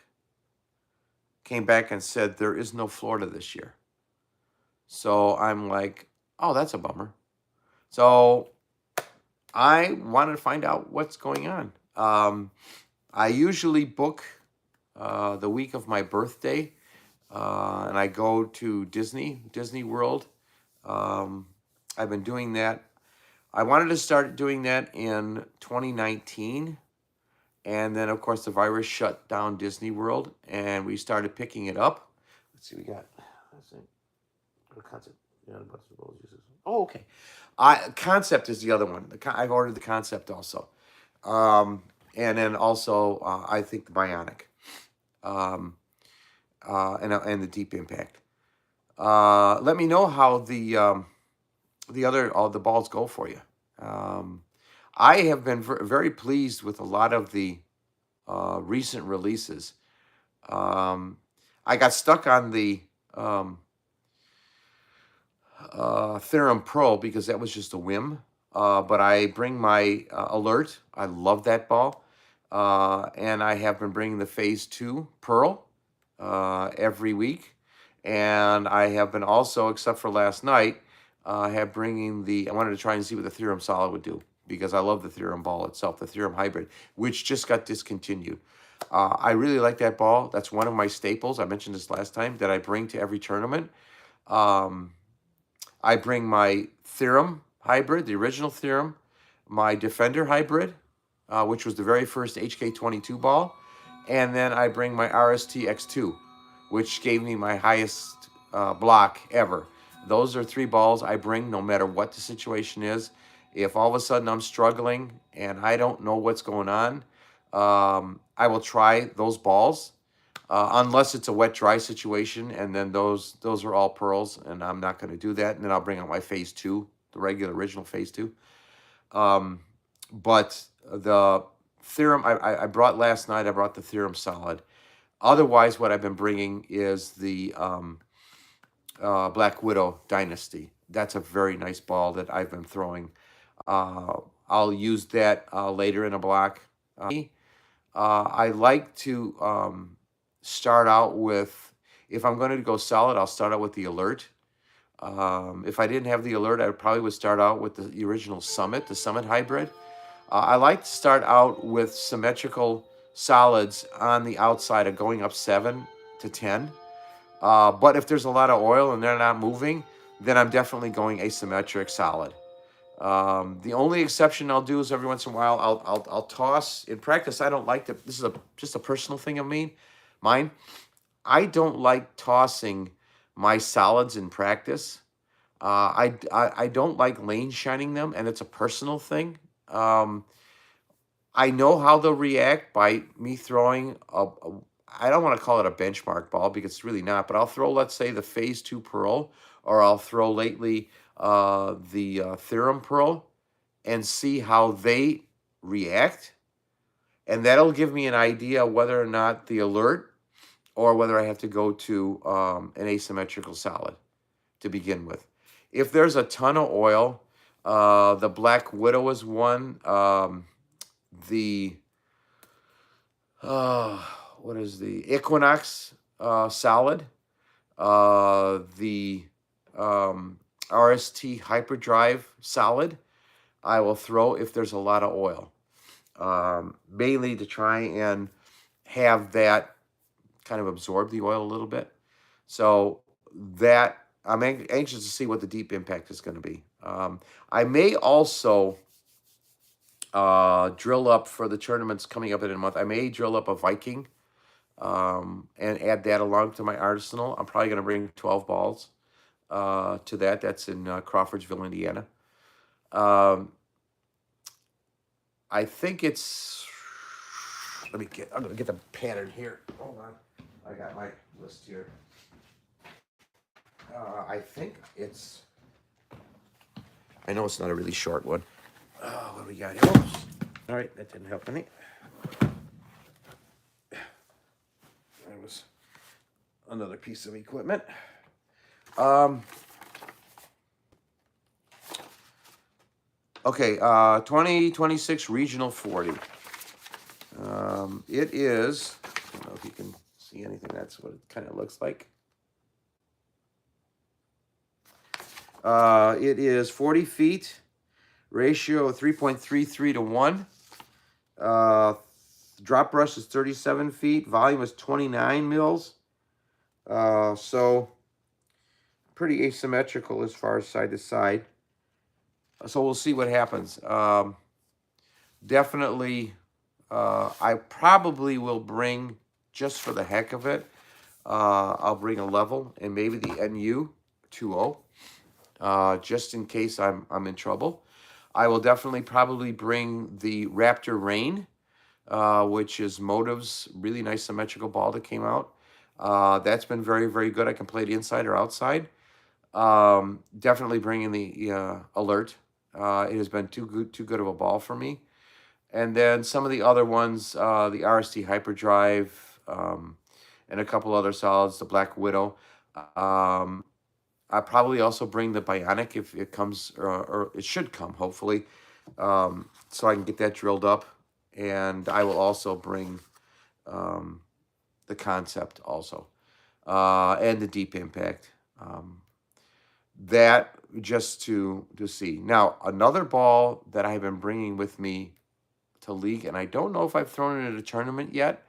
came back and said there is no Florida this year. So I'm like, oh, that's a bummer. So I wanted to find out what's going on. I usually book the week of my birthday, and I go to Disney World. I've been doing that. I wanted to start doing that in 2019. And then, of course, the virus shut down Disney World, and we started picking it up. Let's see, we got, let's see, what concept? Yeah, oh, okay. Concept is the other one. I've ordered the Concept also. And then also, I think the Bionic. And the Deep Impact. Let me know how all the balls go for you. I have been very pleased with a lot of the recent releases. I got stuck on the Theorem Pro because that was just a whim. But I bring my Alert. I love that ball. And I have been bringing the Phase 2 Pearl every week. And I have been also, except for last night, I wanted to try and see what the Theorem Solid would do because I love the Theorem ball itself, the Theorem Hybrid, which just got discontinued. I really like that ball. That's one of my staples. I mentioned this last time that I bring to every tournament. I bring my Theorem Hybrid, the original Theorem, my Defender Hybrid, which was the very first HK22 ball, and then I bring my RST X2, which gave me my highest block ever. Those are 3 balls I bring no matter what the situation is. If all of a sudden I'm struggling and I don't know what's going on, I will try those balls, unless it's a wet-dry situation, and then those are all pearls, and I'm not going to do that. And then I'll bring out my Phase 2, the regular original Phase 2. But the Theorem, I brought last night, I brought the Theorem Solid. Otherwise, what I've been bringing is the Black Widow Dynasty. That's a very nice ball that I've been throwing. I'll use that later in a block. I like to start out with, if I'm going to go solid, I'll start out with the Alert. If I didn't have the Alert, I probably would start out with the original Summit, the Summit Hybrid. I like to start out with symmetrical solids on the outside of going up 7 to 10. But if there's a lot of oil and they're not moving, then I'm definitely going asymmetric solid. The only exception I'll do is every once in a while I'll toss in practice. I don't like to. This is just a personal thing of mine. I don't like tossing my solids in practice. I don't like lane shining them, and it's a personal thing. I know how they'll react by me throwing I don't want to call it a benchmark ball because it's really not, but I'll throw, let's say, the Phase 2 Pearl, or I'll throw lately the Theorem Pearl, and see how they react. And that'll give me an idea whether or not the Alert, or whether I have to go to an asymmetrical solid to begin with. If there's a ton of oil, the Black Widow is one. The what is the Equinox solid? The RST Hyperdrive solid. I will throw if there's a lot of oil, mainly to try and have that kind of absorb the oil a little bit. So that I'm anxious to see what the deep impact is going to be. I may also drill up for the tournaments coming up in a month. I may drill up a Viking and add that along to my arsenal. I'm probably going to bring 12 balls to that. That's in Crawfordsville, Indiana. I think it's. I'm going to get the pattern here. Hold on. I got my list here. I think it's. I know it's not a really short one. What do we got here? Oops. All right, that didn't help any. That was another piece of equipment. Okay, 2026 Regional 40. It is, I don't know if you can see anything, that's what it kind of looks like. It is 40 feet, ratio of 3.33 to 1. Drop brush is 37 feet, volume is 29 mils. So pretty asymmetrical as far as side to side. So we'll see what happens. Definitely, I probably will bring, just for the heck of it, I'll bring a level and maybe the NU 2.0, just in case I'm in trouble. I will definitely probably bring the Raptor Rain, which is Motive's really nice symmetrical ball that came out. That's been very, very good. I can play it inside or outside. Definitely bringing the Alert. It has been too good of a ball for me. And then some of the other ones, the RST Hyperdrive, and a couple other solids, the Black Widow. I probably also bring the Bionic if it comes, or it should come, hopefully, so I can get that drilled up. And I will also bring the Concept also, and the Deep Impact. That just to see. Now, another ball that I have been bringing with me to league, and I don't know if I've thrown it at a tournament yet,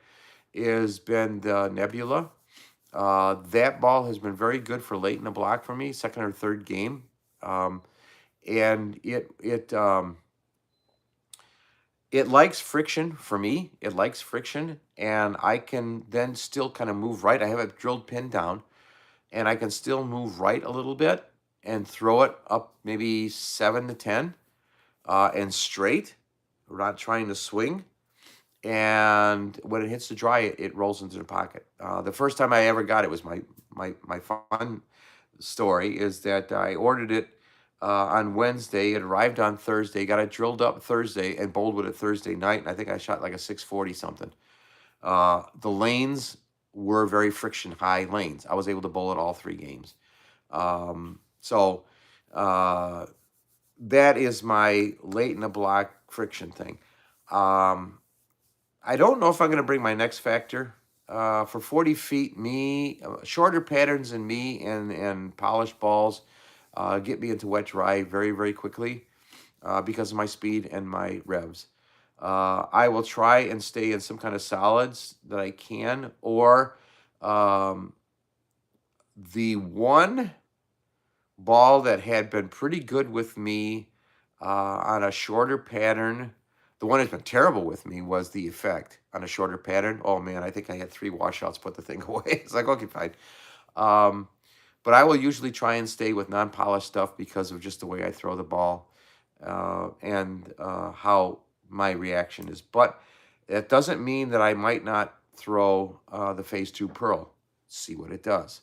has been the Nebula. That ball has been very good for late in the block for me, second or third game. And it likes friction for me. It likes friction, and I can then still kind of move right. I have a drilled pin down, and I can still move right a little bit and throw it up maybe 7 to 10 and straight. We're not trying to swing. And when it hits the dry, it rolls into the pocket. The first time I ever got it was my fun story is that I ordered it on Wednesday. It arrived on Thursday, got it drilled up Thursday, and bowled with it Thursday night. And I think I shot like a 640 something. The lanes were very friction high lanes. I was able to bowl it all 3 games. So that is my late in the block friction thing. I don't know if I'm going to bring my next factor. For 40 feet, shorter patterns than me and polished balls get me into wet dry very, very quickly because of my speed and my revs. I will try and stay in some kind of solids that I can, or um, the one ball that had been pretty good with me on a shorter pattern. The one that's been terrible with me was the effect on a shorter pattern. Oh man, I think I had 3 washouts, put the thing away. It's like, okay, fine. Um, but I will usually try and stay with non-polished stuff because of just the way I throw the ball and how my reaction is. But it doesn't mean that I might not throw the Phase 2 Pearl, see what it does.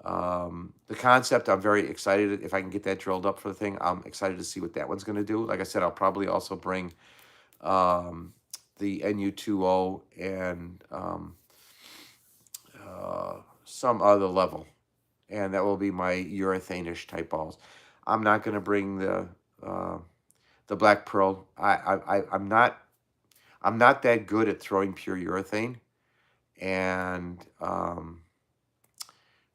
The concept, I'm very excited. If I can get that drilled up for the thing, I'm excited to see what that one's going to do. Like I said, I'll probably also bring um, the NU20 and some other level, and that will be my urethane-ish type balls. I'm not going to bring the Black Pearl. I'm not that good at throwing pure urethane, and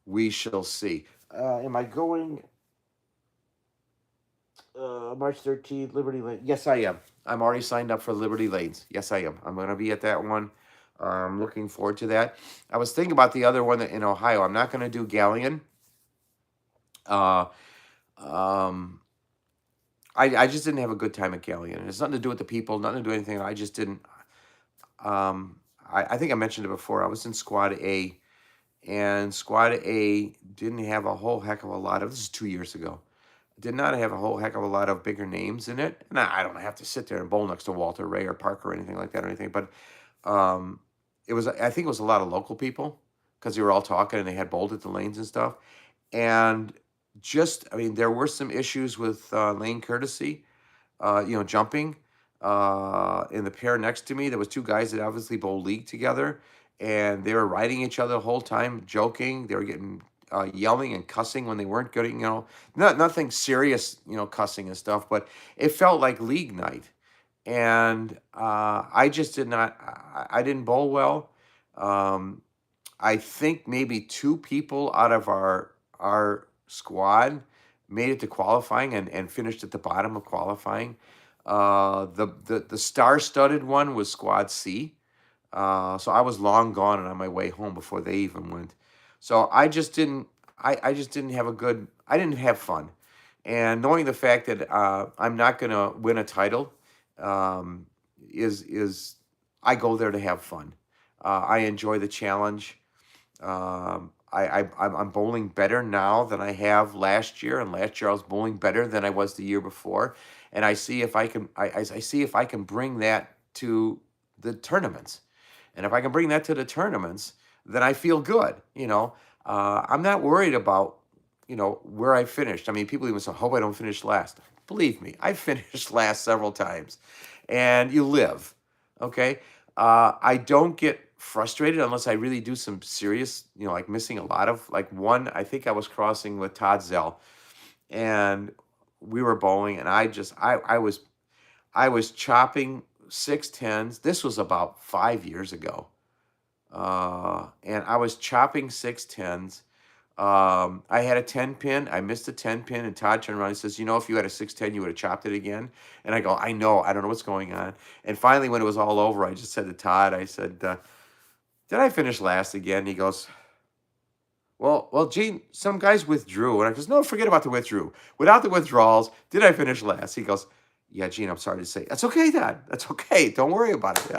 we shall see. Am I going March 13th, Liberty Lane? Yes, I am. I'm already signed up for Liberty Lanes. Yes, I am. I'm going to be at that one. I'm looking forward to that. I was thinking about the other one in Ohio. I'm not going to do Galleon. Uh, um, I just didn't have a good time at Galleon. It's nothing to do with the people, nothing to do with anything. I just didn't. I think I mentioned it before. I was in Squad A, and Squad A didn't have a whole heck of a lot of. This is 2 years ago. Did not have a whole heck of a lot of bigger names in it. Now, I don't have to sit there and bowl next to Walter Ray or Parker or anything like that or anything, but it was. I think it was a lot of local people because they were all talking and they had bowled at the lanes and stuff. And just, I mean, there were some issues with lane courtesy, jumping. In the pair next to me, there was 2 guys that obviously bowl league together, and they were riding each other the whole time, joking. They were getting yelling and cussing when they weren't getting, nothing serious, cussing and stuff, but it felt like league night. And I just did not, I didn't bowl well. Um, I think maybe 2 people out of our squad made it to qualifying and finished at the bottom of qualifying. The star-studded one was Squad C. So I was long gone and on my way home before they even went. So I just didn't have I didn't have fun. And knowing the fact that I'm not going to win a title um, is I go there to have fun. I enjoy the challenge. I'm bowling better now than I have last year, and last year I was bowling better than I was the year before. And I see if I can I see if I can bring that to the tournaments. And if I can bring that to the tournaments, then I feel good. I'm not worried about where I finished. I mean, people even say, "Hope I don't finish last." Believe me, I finished last several times, and you live. Okay, I don't get frustrated unless I really do some serious, like missing a lot of like one. I think I was crossing with Todd Zell, and we were bowling, and I was chopping 610s. This was about 5 years ago, and I was chopping 610s. I had a 10 pin. I missed a 10 pin, and Todd turned around and says, if you had a 610, you would have chopped it again. And I go, I know. I don't know what's going on. And finally, when it was all over, I just said to Todd, I said, did I finish last again? He goes, well, Gene, some guys withdrew. And I goes, no, forget about the withdrew. Without the withdrawals, did I finish last? He goes, yeah, Gene, I'm sorry to say. That's okay, Dad. That's okay. Don't worry about it.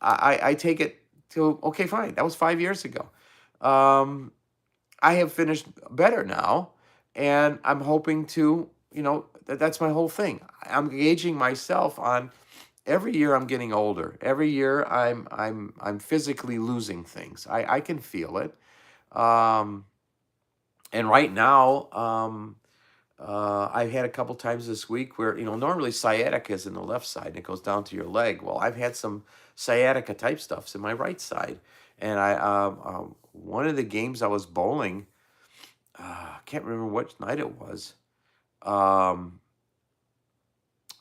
I take it to, okay, fine. That was 5 years ago. I have finished better now, and I'm hoping to, that's my whole thing. I'm gauging myself on every year I'm getting older. Every year I'm physically losing things. I can feel it. Um, and right now, I've had a couple times this week where, normally sciatica is in the left side and it goes down to your leg. Well, I've had some sciatica type stuffs in my right side. And one of the games I was bowling, I can't remember which night it was.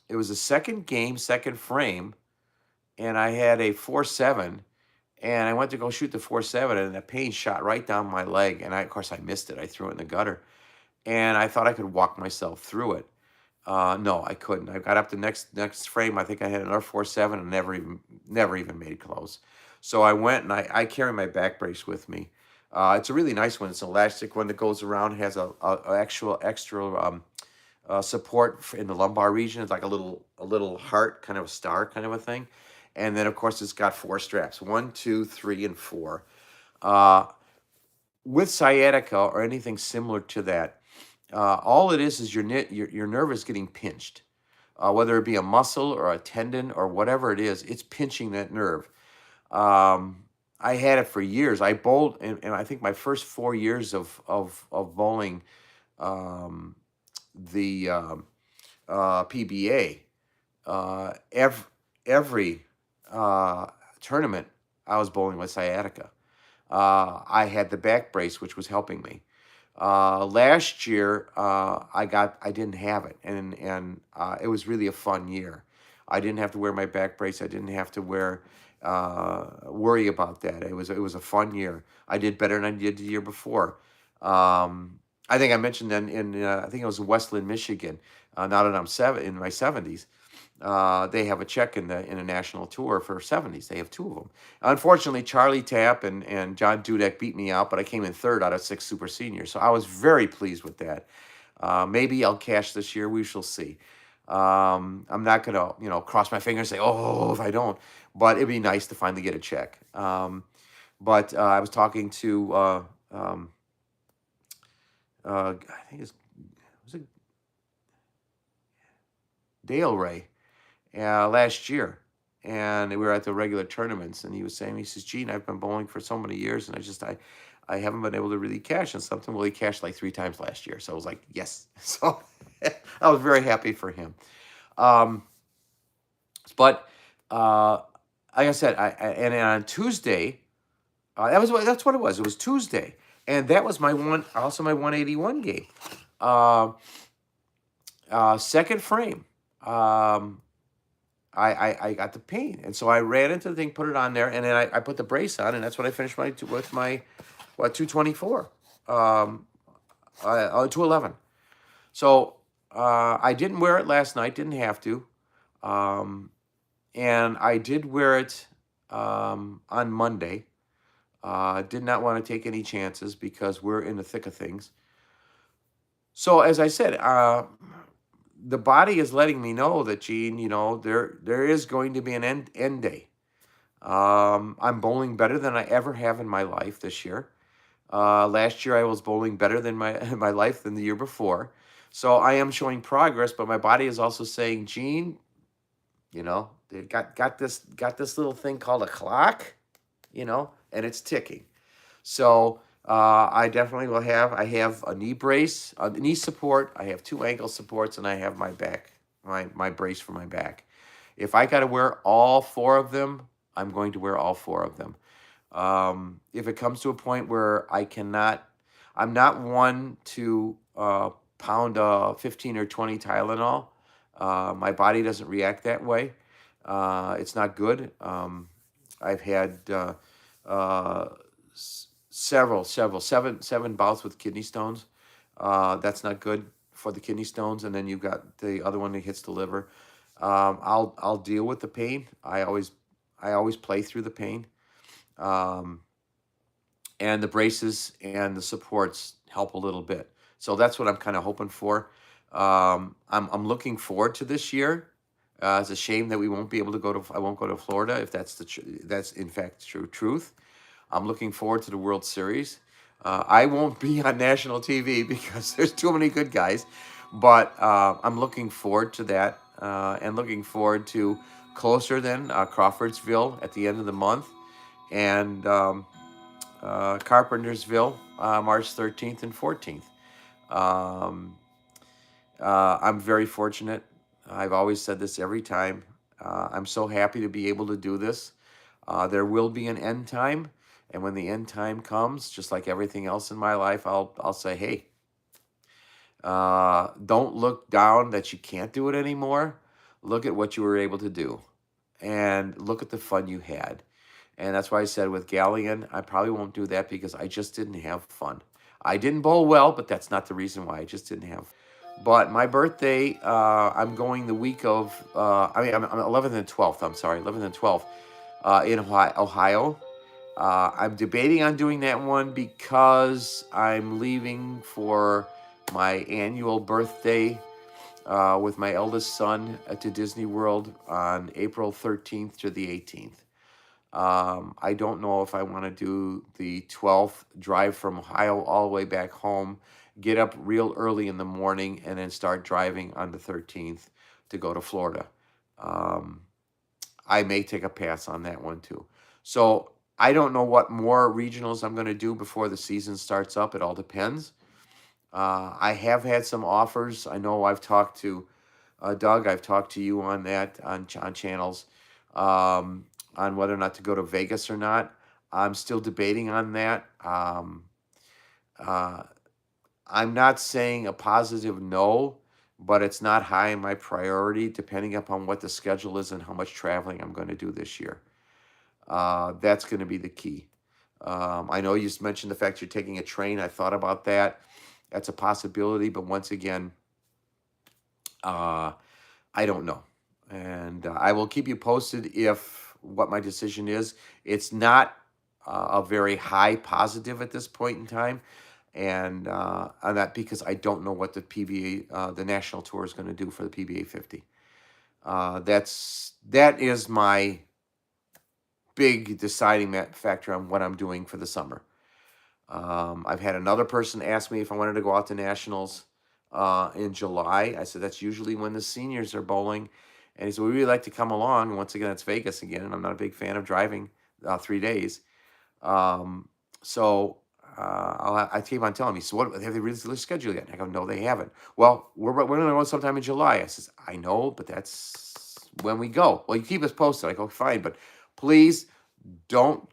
It was a second game, second frame. and I had a 4.7, and I went to go shoot the 4.7, and the pain shot right down my leg, and of course I missed it. I threw it in the gutter, and I thought I could walk myself through it. No, I couldn't. I got up the next frame. I think I had another 4.7 and never even made close. So I went and I carry my back brace with me. It's a really nice one. It's an elastic one that goes around. Has a actual extra support in the lumbar region. It's like a little heart, kind of a star, kind of a thing. And then of course it's got 4 straps: 1, 2, 3, and 4. Uh, with sciatica or anything similar to that, all it is your nerve is getting pinched, whether it be a muscle or a tendon or whatever it is. It's pinching that nerve. I had it for years. I bowled, and I think my first 4 years of bowling, um, the PBA, every uh, tournament I was bowling with sciatica. I had the back brace, which was helping me. Last year, I didn't have it, and it was really a fun year. I didn't have to wear my back brace. I didn't have to worry about that. It was a fun year. I did better than I did the year before. I think I mentioned then I think it was in Westland, Michigan. Now that I'm in my 70s, they have a check in the international tour for 70s. They have 2 of them. Unfortunately, Charlie Tapp and John Dudek beat me out, but I came in 3rd out of 6 super seniors. So I was very pleased with that. Maybe I'll cash this year. We shall see. I'm not gonna, cross my fingers and say, oh, if I don't. But it'd be nice to finally get a check. But I was talking to I think was it Dale Ray last year, and we were at the regular tournaments, and he says, Gene, I've been bowling for so many years, and I haven't been able to really cash on something. Well, he cashed like 3 times last year, so I was like, yes. So I was very happy for him. But like I said, and on Tuesday, that's what it was. It was Tuesday, and that was my 181 game. Second frame. I got the pain, and so I ran into the thing, put it on there, and then I put the brace on, and that's what I finished with my 224, 211. So I didn't wear it last night, didn't have to, and I did wear it on Monday. Did not want to take any chances because we're in the thick of things. So as I said, the body is letting me know that, Gene, there is going to be an end day. I'm bowling better than I ever have in my life this year. Last year I was bowling better than my life than the year before. So I am showing progress, but my body is also saying, Gene, they got this little thing called a clock, and it's ticking. So I definitely will have. I have a knee brace, a knee support. I have 2 ankle supports, and I have my back, my brace for my back. If I got to wear all 4 of them, I'm going to wear all 4 of them. If it comes to a point where I'm not one to pound 15 or 20 Tylenol. My body doesn't react that way. It's not good. I've had seven bouts with kidney stones. That's not good for the kidney stones. And then you've got the other one that hits the liver. I'll deal with the pain. I always play through the pain. And the braces and the supports help a little bit. So that's what I'm kind of hoping for. I'm looking forward to this year. It's a shame that we won't be able to I won't go to Florida if that's in fact true truth. I'm looking forward to the World Series. I won't be on national TV because there's too many good guys, but I'm looking forward to that and looking forward to closer than Crawfordsville at the end of the month and Carpentersville March 13th and 14th. I'm very fortunate. I've always said this every time. I'm so happy to be able to do this. There will be an end time. And when the end time comes, just like everything else in my life, I'll say, hey, don't look down that you can't do it anymore. Look at what you were able to do. and look at the fun you had. And that's why I said with Galleon, I probably won't do that because I just didn't have fun. I didn't bowl well, but that's not the reason why. I just didn't have. But my birthday, I'm going the week of, I'm 11th and 12th. I'm sorry, 11th and 12th in Ohio. I'm debating on doing that one because I'm leaving for my annual birthday with my eldest son to Disney World on April 13th to the 18th. I don't know if I want to do the 12th, drive from Ohio all the way back home, get up real early in the morning, and then start driving on the 13th to go to Florida. Um, I may take a pass on that one too. So I don't know what more regionals I'm going to do before the season starts up. It all depends. I have had some offers. I know I've talked to Doug. I've talked to you on that on channels on whether or not to go to Vegas or not. I'm still debating on that. Uh, I'm not saying a positive no, but it's not high in my priority, depending upon what the schedule is and how much traveling I'm going to do this year. That's going to be the key. I know you just mentioned the fact you're taking a train. I thought about that. That's a possibility, but once again, I don't know. And I will keep you posted if what my decision is. It's not a very high positive at this point in time. And on that because I don't know what the PBA, the national tour is going to do for the PBA 50. That is my big deciding factor on what I'm doing for the summer. I've had another person ask me if I wanted to go out to nationals in July. I said that's usually when the seniors are bowling, and he said we really like to come along. And once again, it's Vegas again, and I'm not a big fan of driving 3 days. So I keep on telling me, so what have they released the schedule yet? And I go, no, they haven't. Well, we're going to go sometime in July. I says, I know, but that's when we go. Well, you keep us posted. I go, fine, but please don't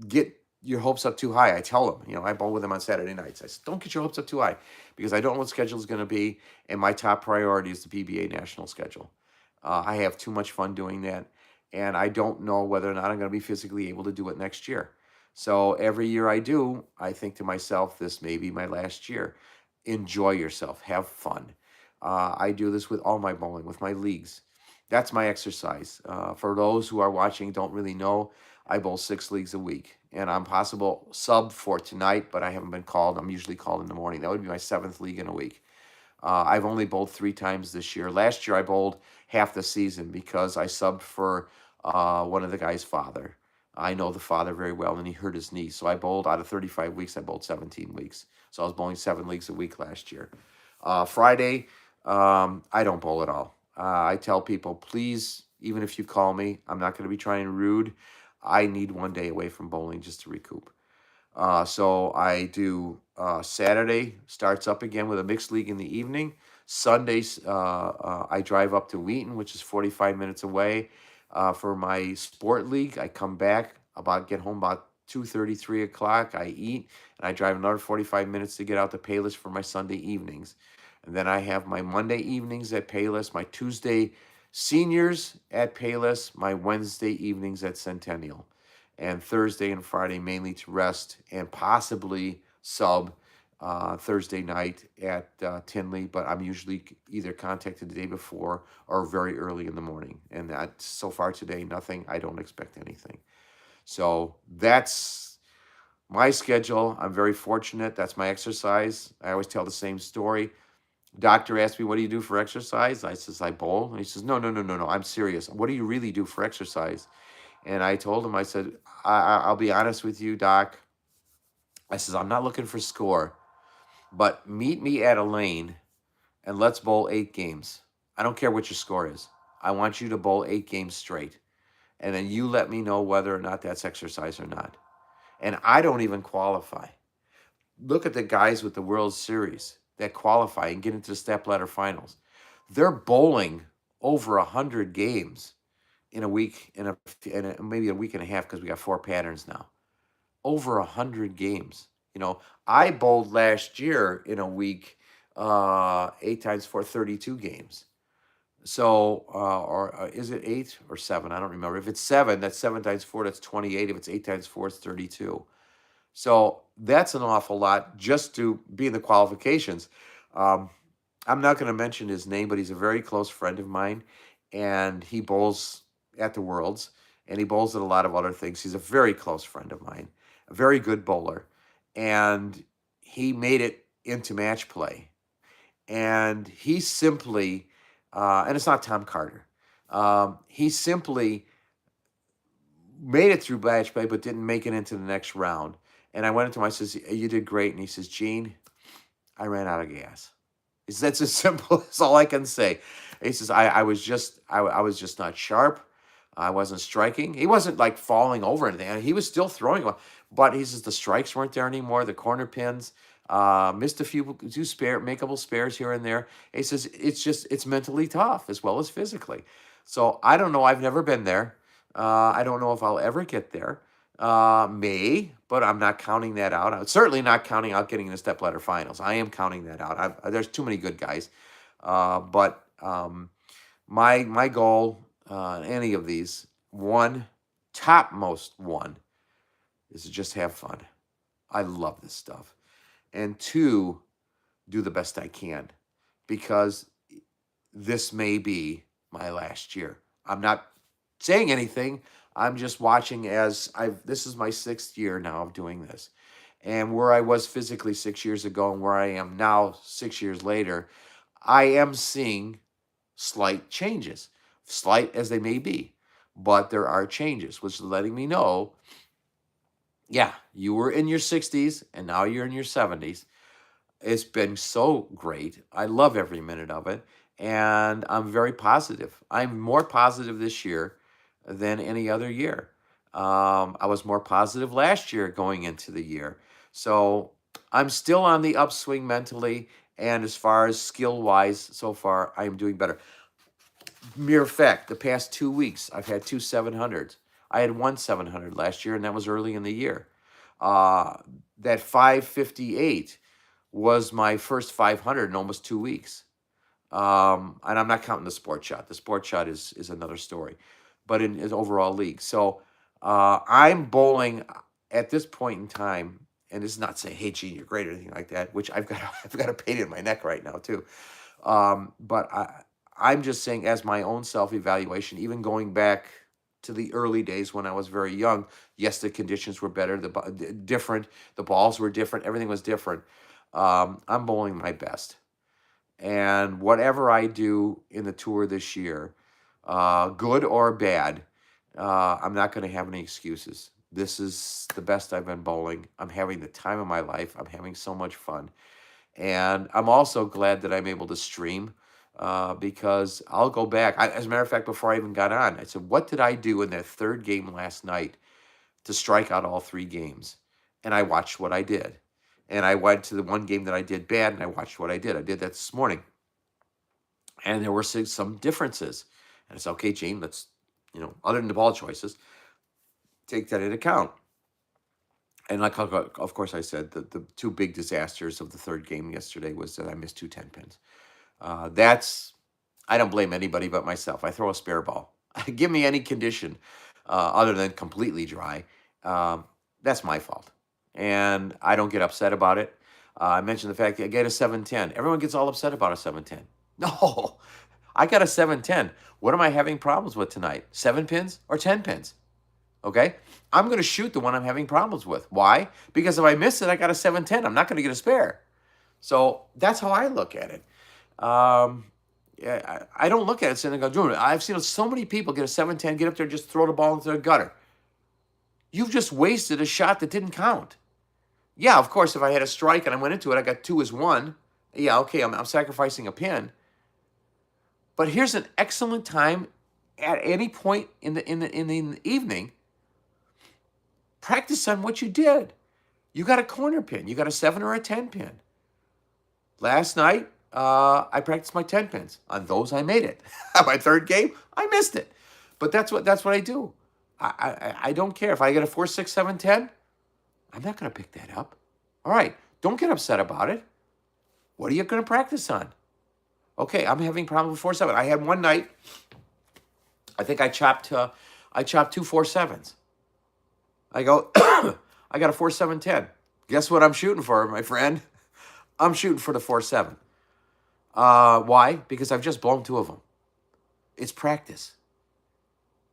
get your hopes up too high. I tell them, I bowl with them on Saturday nights. I said, don't get your hopes up too high because I don't know what schedule is going to be, and my top priority is the PBA national schedule. I have too much fun doing that, and I don't know whether or not I'm going to be physically able to do it next year. So every year I do, I think to myself, this may be my last year. Enjoy yourself. Have fun. I do this with all my bowling, with my leagues. That's my exercise. For those who are watching, don't really know, I bowl 6 leagues a week. And I'm possible sub for tonight, but I haven't been called. I'm usually called in the morning. That would be my 7th league in a week. I've only bowled 3 times this year. Last year I bowled half the season because I subbed for one of the guy's father. I know the father very well, and he hurt his knee. So I bowled out of 35 weeks. I bowled 17 weeks. So I was bowling 7 leagues a week last year. Friday, I don't bowl at all. I tell people, please, even if you call me, I'm not going to be trying rude. I need 1 day away from bowling just to recoup. So I do Saturday starts up again with a mixed league in the evening. Sundays, I drive up to Wheaton, which is 45 minutes away for my sport league. I come back get home about 2:30, 3 o'clock. I eat, and I drive another 45 minutes to get out to Payless for my Sunday evenings. And then I have my Monday evenings at Payless, my Tuesday seniors at Payless, my Wednesday evenings at Centennial, and Thursday and Friday mainly to rest and possibly sub Thursday night at Tinley, but I'm usually either contacted the day before or very early in the morning. And that so far today, nothing. I don't expect anything. So that's my schedule. I'm very fortunate. That's my exercise. I always tell the same story. Doctor asked me, what do you do for exercise? I says, I bowl. And he says, no, I'm serious. What do you really do for exercise? And I told him, I said, I'll be honest with you, Doc. I says, I'm not looking for score, but meet me at a lane and let's bowl 8 games. I don't care what your score is. I want you to bowl 8 games straight. And then you let me know whether or not that's exercise or not. And I don't even qualify. Look at the guys with the World Series that qualify and get into the step-ladder finals. They're bowling over 100 games in a week, in maybe a week and a half because we got 4 patterns now. Over 100 games. I bowled last year in a week 8 times 4, 32 games. So, or is it 8 or 7? I don't remember. If it's 7, that's 7 times 4, that's 28. If it's 8 times 4, it's 32. So that's an awful lot just to be in the qualifications. Um, I'm not going to mention his name, but he's a very close friend of mine, and he bowls at the Worlds, and he bowls at a lot of other things. He's a very close friend of mine, a very good bowler, and he made it into match play. And he simply, and it's not Tom Carter, he simply made it through match play, but didn't make it into the next round. And I went into him, I says, "You did great." And he says, "Gene, I ran out of gas." He says, "That's as simple as all I can say." He says, I was just, I was just not sharp. I wasn't striking. He wasn't like falling over anything. He was still throwing well. But he says the strikes weren't there anymore. The corner pins, missed a few, two makeable spares here and there. He says, it's mentally tough as well as physically. So I don't know. I've never been there. I don't know if I'll ever get there. But I'm not counting that out. I'm certainly not counting out getting in the stepladder finals. I am counting that out. There's too many good guys. But my goal, any of these, one, topmost one, is to just have fun. I love this stuff. And two, do the best I can, because this may be my last year. I'm not saying anything. I'm just watching as this is my 6th year now of doing this. And where I was physically 6 years ago and where I am now 6 years later, I am seeing slight changes, slight as they may be, but there are changes, which is letting me know, yeah, you were in your 60s and now you're in your 70s. It's been so great. I love every minute of it. And I'm very positive. I'm more positive this year than any other year. I was more positive last year going into the year. So I'm still on the upswing mentally. And as far as skill wise, so far, I am doing better. Mere fact, the past 2 weeks, I've had 2 700s. I had 1 700 last year, and that was early in the year. That 558 was my first 500 in almost 2 weeks. And I'm not counting the sport shot. The sport shot is another story, but in his overall league. So I'm bowling at this point in time, and this is not saying, "Hey, Gene, you're great" or anything like that, which I've got a pain in my neck right now too. But I'm just saying, as my own self evaluation, even going back to the early days when I was very young, yes, the conditions were better, different, the balls were different, everything was different. I'm bowling my best. And whatever I do in the tour this year, good or bad, I'm not going to have any excuses. This is the best I've been bowling. I'm having the time of my life. I'm having so much fun. And I'm also glad that I'm able to stream, because I'll go back. As a matter of fact, before I even got on, I said, what did I do in that third game last night to strike out all 3 games? And I watched what I did. And I went to the one game that I did bad, and I watched what I did. I did that this morning. And there were some differences. And I said, okay, Gene, let's, other than the ball choices, take that into account. And like, of course, I said the 2 big disasters of the third game yesterday was that I missed 2 10 pins. I don't blame anybody but myself. I throw a spare ball. Give me any condition other than completely dry. That's my fault. And I don't get upset about it. I mentioned the fact that I get a 710. Everyone gets all upset about a 710. No, I got a 710. What am I having problems with tonight? 7 pins or 10 pins? Okay? I'm going to shoot the one I'm having problems with. Why? Because if I miss it, I got a 710. I'm not going to get a spare. So that's how I look at it. Yeah, I don't look at it saying, I've seen so many people get a 710, get up there, just throw the ball into the gutter. You've just wasted a shot that didn't count. Yeah, of course, if I had a strike and I went into it, I got 2 as 1. Yeah, okay, I'm sacrificing a pin. But here's an excellent time at any point in the evening. Practice on what you did. You got a corner pin. You got a 7 or a 10 pin. Last night, I practiced my 10 pins. On those, I made it. My third game, I missed it. But that's what I do. I don't care. If I get a 4, 6, 7, 10, I'm not going to pick that up. All right, don't get upset about it. What are you going to practice on? Okay, I'm having problems with 4-7. I had one night, I think I chopped 2 4-7s. I go, I got a 4-7-10. Guess what I'm shooting for, my friend? I'm shooting for the 4-7. Why? Because I've just blown 2 of them. It's practice.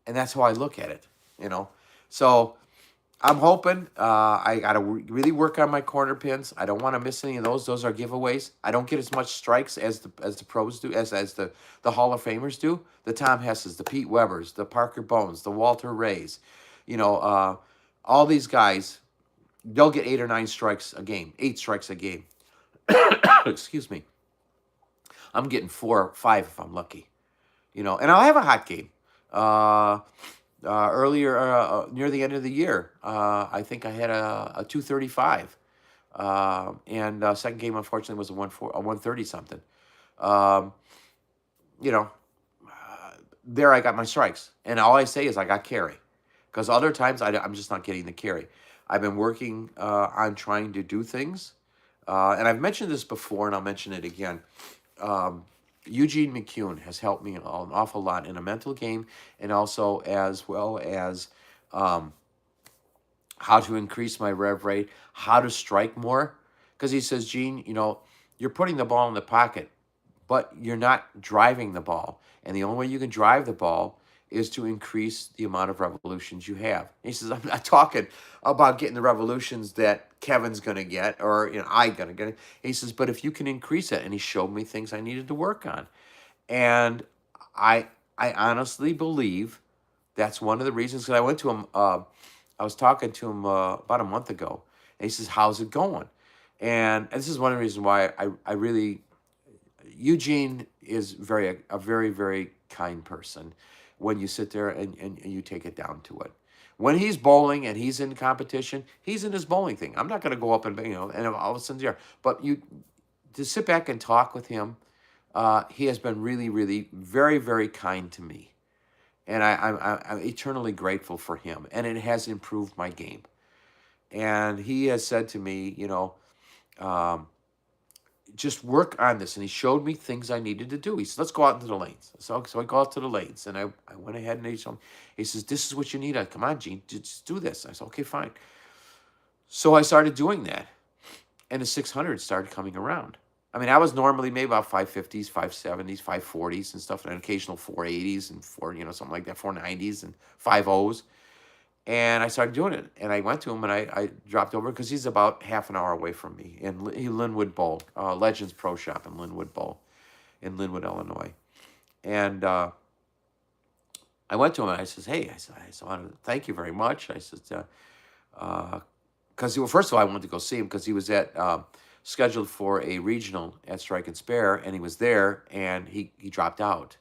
And that's how I look at it, you know. So I'm hoping I got to really work on my corner pins. I don't want to miss any of those. Those are giveaways. I don't get as much strikes as the pros do, as the Hall of Famers do. The Tom Hesses, the Pete Webbers, the Parker Bones, the Walter Rays, you know, all these guys, they'll get 8 or 9 strikes a game, 8 strikes a game. Excuse me. I'm getting 4 or 5 if I'm lucky, you know, and I'll have a hot game. Earlier, near the end of the year, I think I had a 235. And second game, unfortunately, was a 130 something. Um, you know, there I got my strikes. And all I say is I got carry. Because other times I'm just not getting the carry. I've been working on trying to do things. And I've mentioned this before, and I'll mention it again. Eugene McCune has helped me an awful lot in a mental game, and also as well as how to increase my rev rate, how to strike more. Because he says, Gene, you know, you're putting the ball in the pocket, but you're not driving the ball. And the only way you can drive the ball is to increase the amount of revolutions you have. And he says, I'm not talking about getting the revolutions that Kevin's going to get or, you know, I'm going to get it. He says, but if you can increase it. And he showed me things I needed to work on. And I honestly believe that's one of the reasons. Because I went to him, I was talking to him about a month ago. And he says, how's it going? And this is one of the reasons why I really, Eugene is a very, very kind person when you sit there and you take it down to it. When he's bowling and he's in competition, he's in his bowling thing. I'm not going to go up and, you know, and all of a sudden, but to sit back and talk with him, he has been really, really very, very kind to me. And I'm eternally grateful for him. And it has improved my game. And he has said to me, you know, just work on this. And he showed me things I needed to do. He said, let's go out into the lanes. So I go out to the lanes, and I went ahead and he says, this is what you need. Come on, Gene, just do this. I said, okay, fine. So I started doing that, and the 600 started coming around. I mean, I was normally maybe about 550s, 570s, 540s and stuff, and an occasional 480s and something like that, 490s and 50s. And I started doing it. And I went to him, and I dropped over because he's about half an hour away from me in Linwood Bowl, Legends Pro Shop in Linwood Bowl, in Linwood, Illinois. And I went to him, and I says, hey, I want to thank you very much. I said, because first of all, I wanted to go see him because he was scheduled for a regional at Strike and Spare, and he was there, and he dropped out.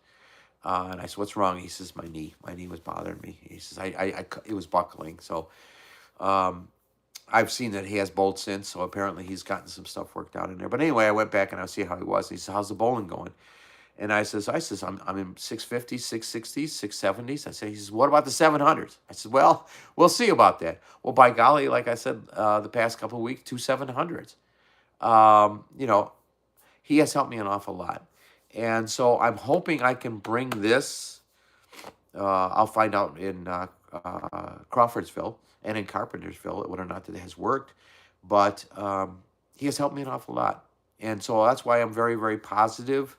And I said, what's wrong? He says, my knee was bothering me. He says, it was buckling. So I've seen that he has bowled since, so apparently he's gotten some stuff worked out in there. But anyway, I went back and I see how he was. And he said, how's the bowling going? And I says, I'm in 650s, 660s, 670s. He says, what about the 700s? I said, well, we'll see about that. Well, by golly, like I said, the past couple of weeks, 2 700s. You know, he has helped me an awful lot. And so I'm hoping I can bring this. I'll find out in Crawfordsville and in Carpentersville whether or not that has worked. But he has helped me an awful lot. And so that's why I'm very, very positive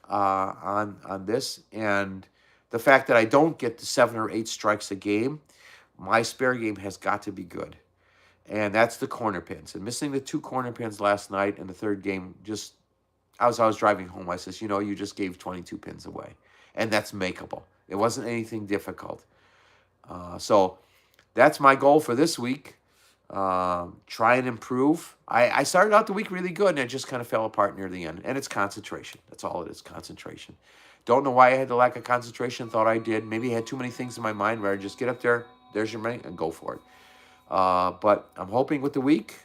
on this. And the fact that I don't get the 7 or 8 strikes a game, my spare game has got to be good. And that's the corner pins. And missing the 2 corner pins last night in the third game, just as I was driving home, I says, you just gave 22 pins away. And that's makeable. It wasn't anything difficult. So that's my goal for this week. Try and improve. I started out the week really good, and it just kind of fell apart near the end. And it's concentration. That's all it is, concentration. Don't know why I had the lack of concentration. Thought I did. Maybe I had too many things in my mind where I just get up there, there's your money, and go for it. But I'm hoping with the week,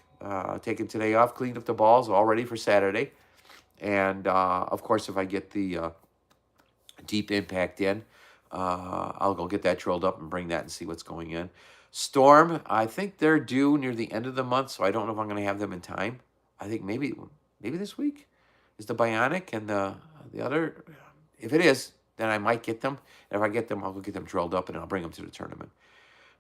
taking today off, cleaned up the balls, all ready for Saturday. And, of course, if I get the deep impact in, I'll go get that drilled up and bring that and see what's going in. Storm, I think they're due near the end of the month, so I don't know if I'm going to have them in time. I think maybe this week is the Bionic and the The other, if it is, then I might get them. And if I get them, I'll go get them drilled up and I'll bring them to the tournament.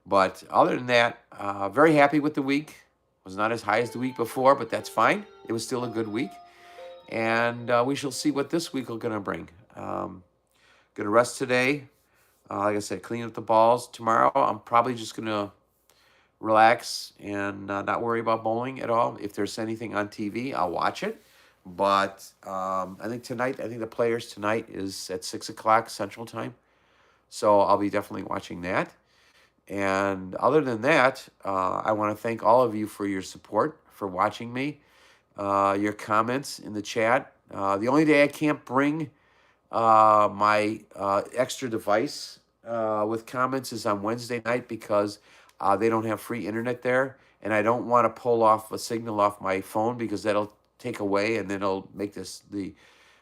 But other than that, very happy with the week. Was not as high as the week before, but that's fine. It was still a good week. And we shall see what this week will going to bring. Going to rest today. Like I said, clean up the balls. Tomorrow, I'm probably just going to relax and not worry about bowling at all. If there's anything on TV, I'll watch it. But I think the Players tonight is at 6 o'clock Central Time. So I'll be definitely watching that. And other than that, I want to thank all of you for your support, for watching me, your comments in the chat. The only day I can't bring my extra device with comments is on Wednesday night because they don't have free internet there. And I don't want to pull off a signal off my phone because that'll take away and then it'll make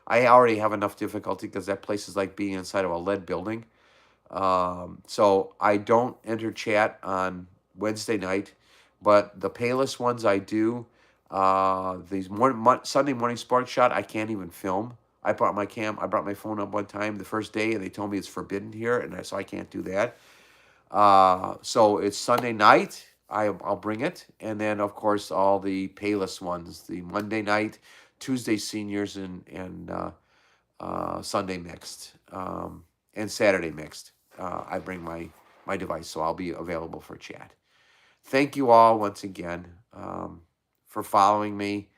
I already have enough difficulty because that place is like being inside of a lead building. So I don't enter chat on Wednesday night, but the Payless ones I do. These Sunday morning sports shot, I can't even film. I brought my phone up one time the first day, and they told me it's forbidden here, and so I can't do that. So it's Sunday night. I'll bring it, and then of course all the Payless ones, the Monday night, Tuesday seniors, and Sunday mixed, and Saturday mixed. I bring my device, so I'll be available for chat. Thank you all once again for following me.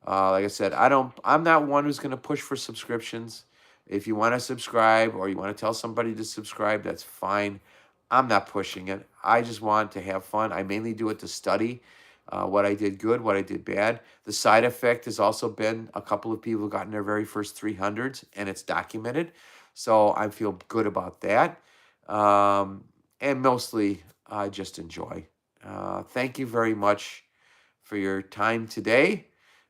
Like I said, I'm not one who's going to push for subscriptions. If you want to subscribe or you want to tell somebody to subscribe, that's fine. I'm not pushing it. I just want to have fun. I mainly do it to study what I did good, what I did bad. The side effect has also been a couple of people who gotten their very first 300s, and it's documented. So I feel good about that. And mostly I just enjoy. Thank you very much for your time today.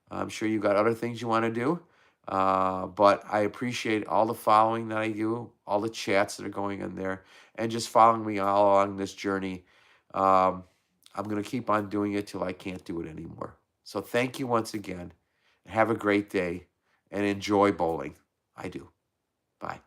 I'm sure you got other things you want to do. But I appreciate all the following that I do, all the chats that are going in there, and just following me all along this journey. I'm going to keep on doing it till I can't do it anymore. So thank you once again. Have a great day and enjoy bowling. I do. Bye.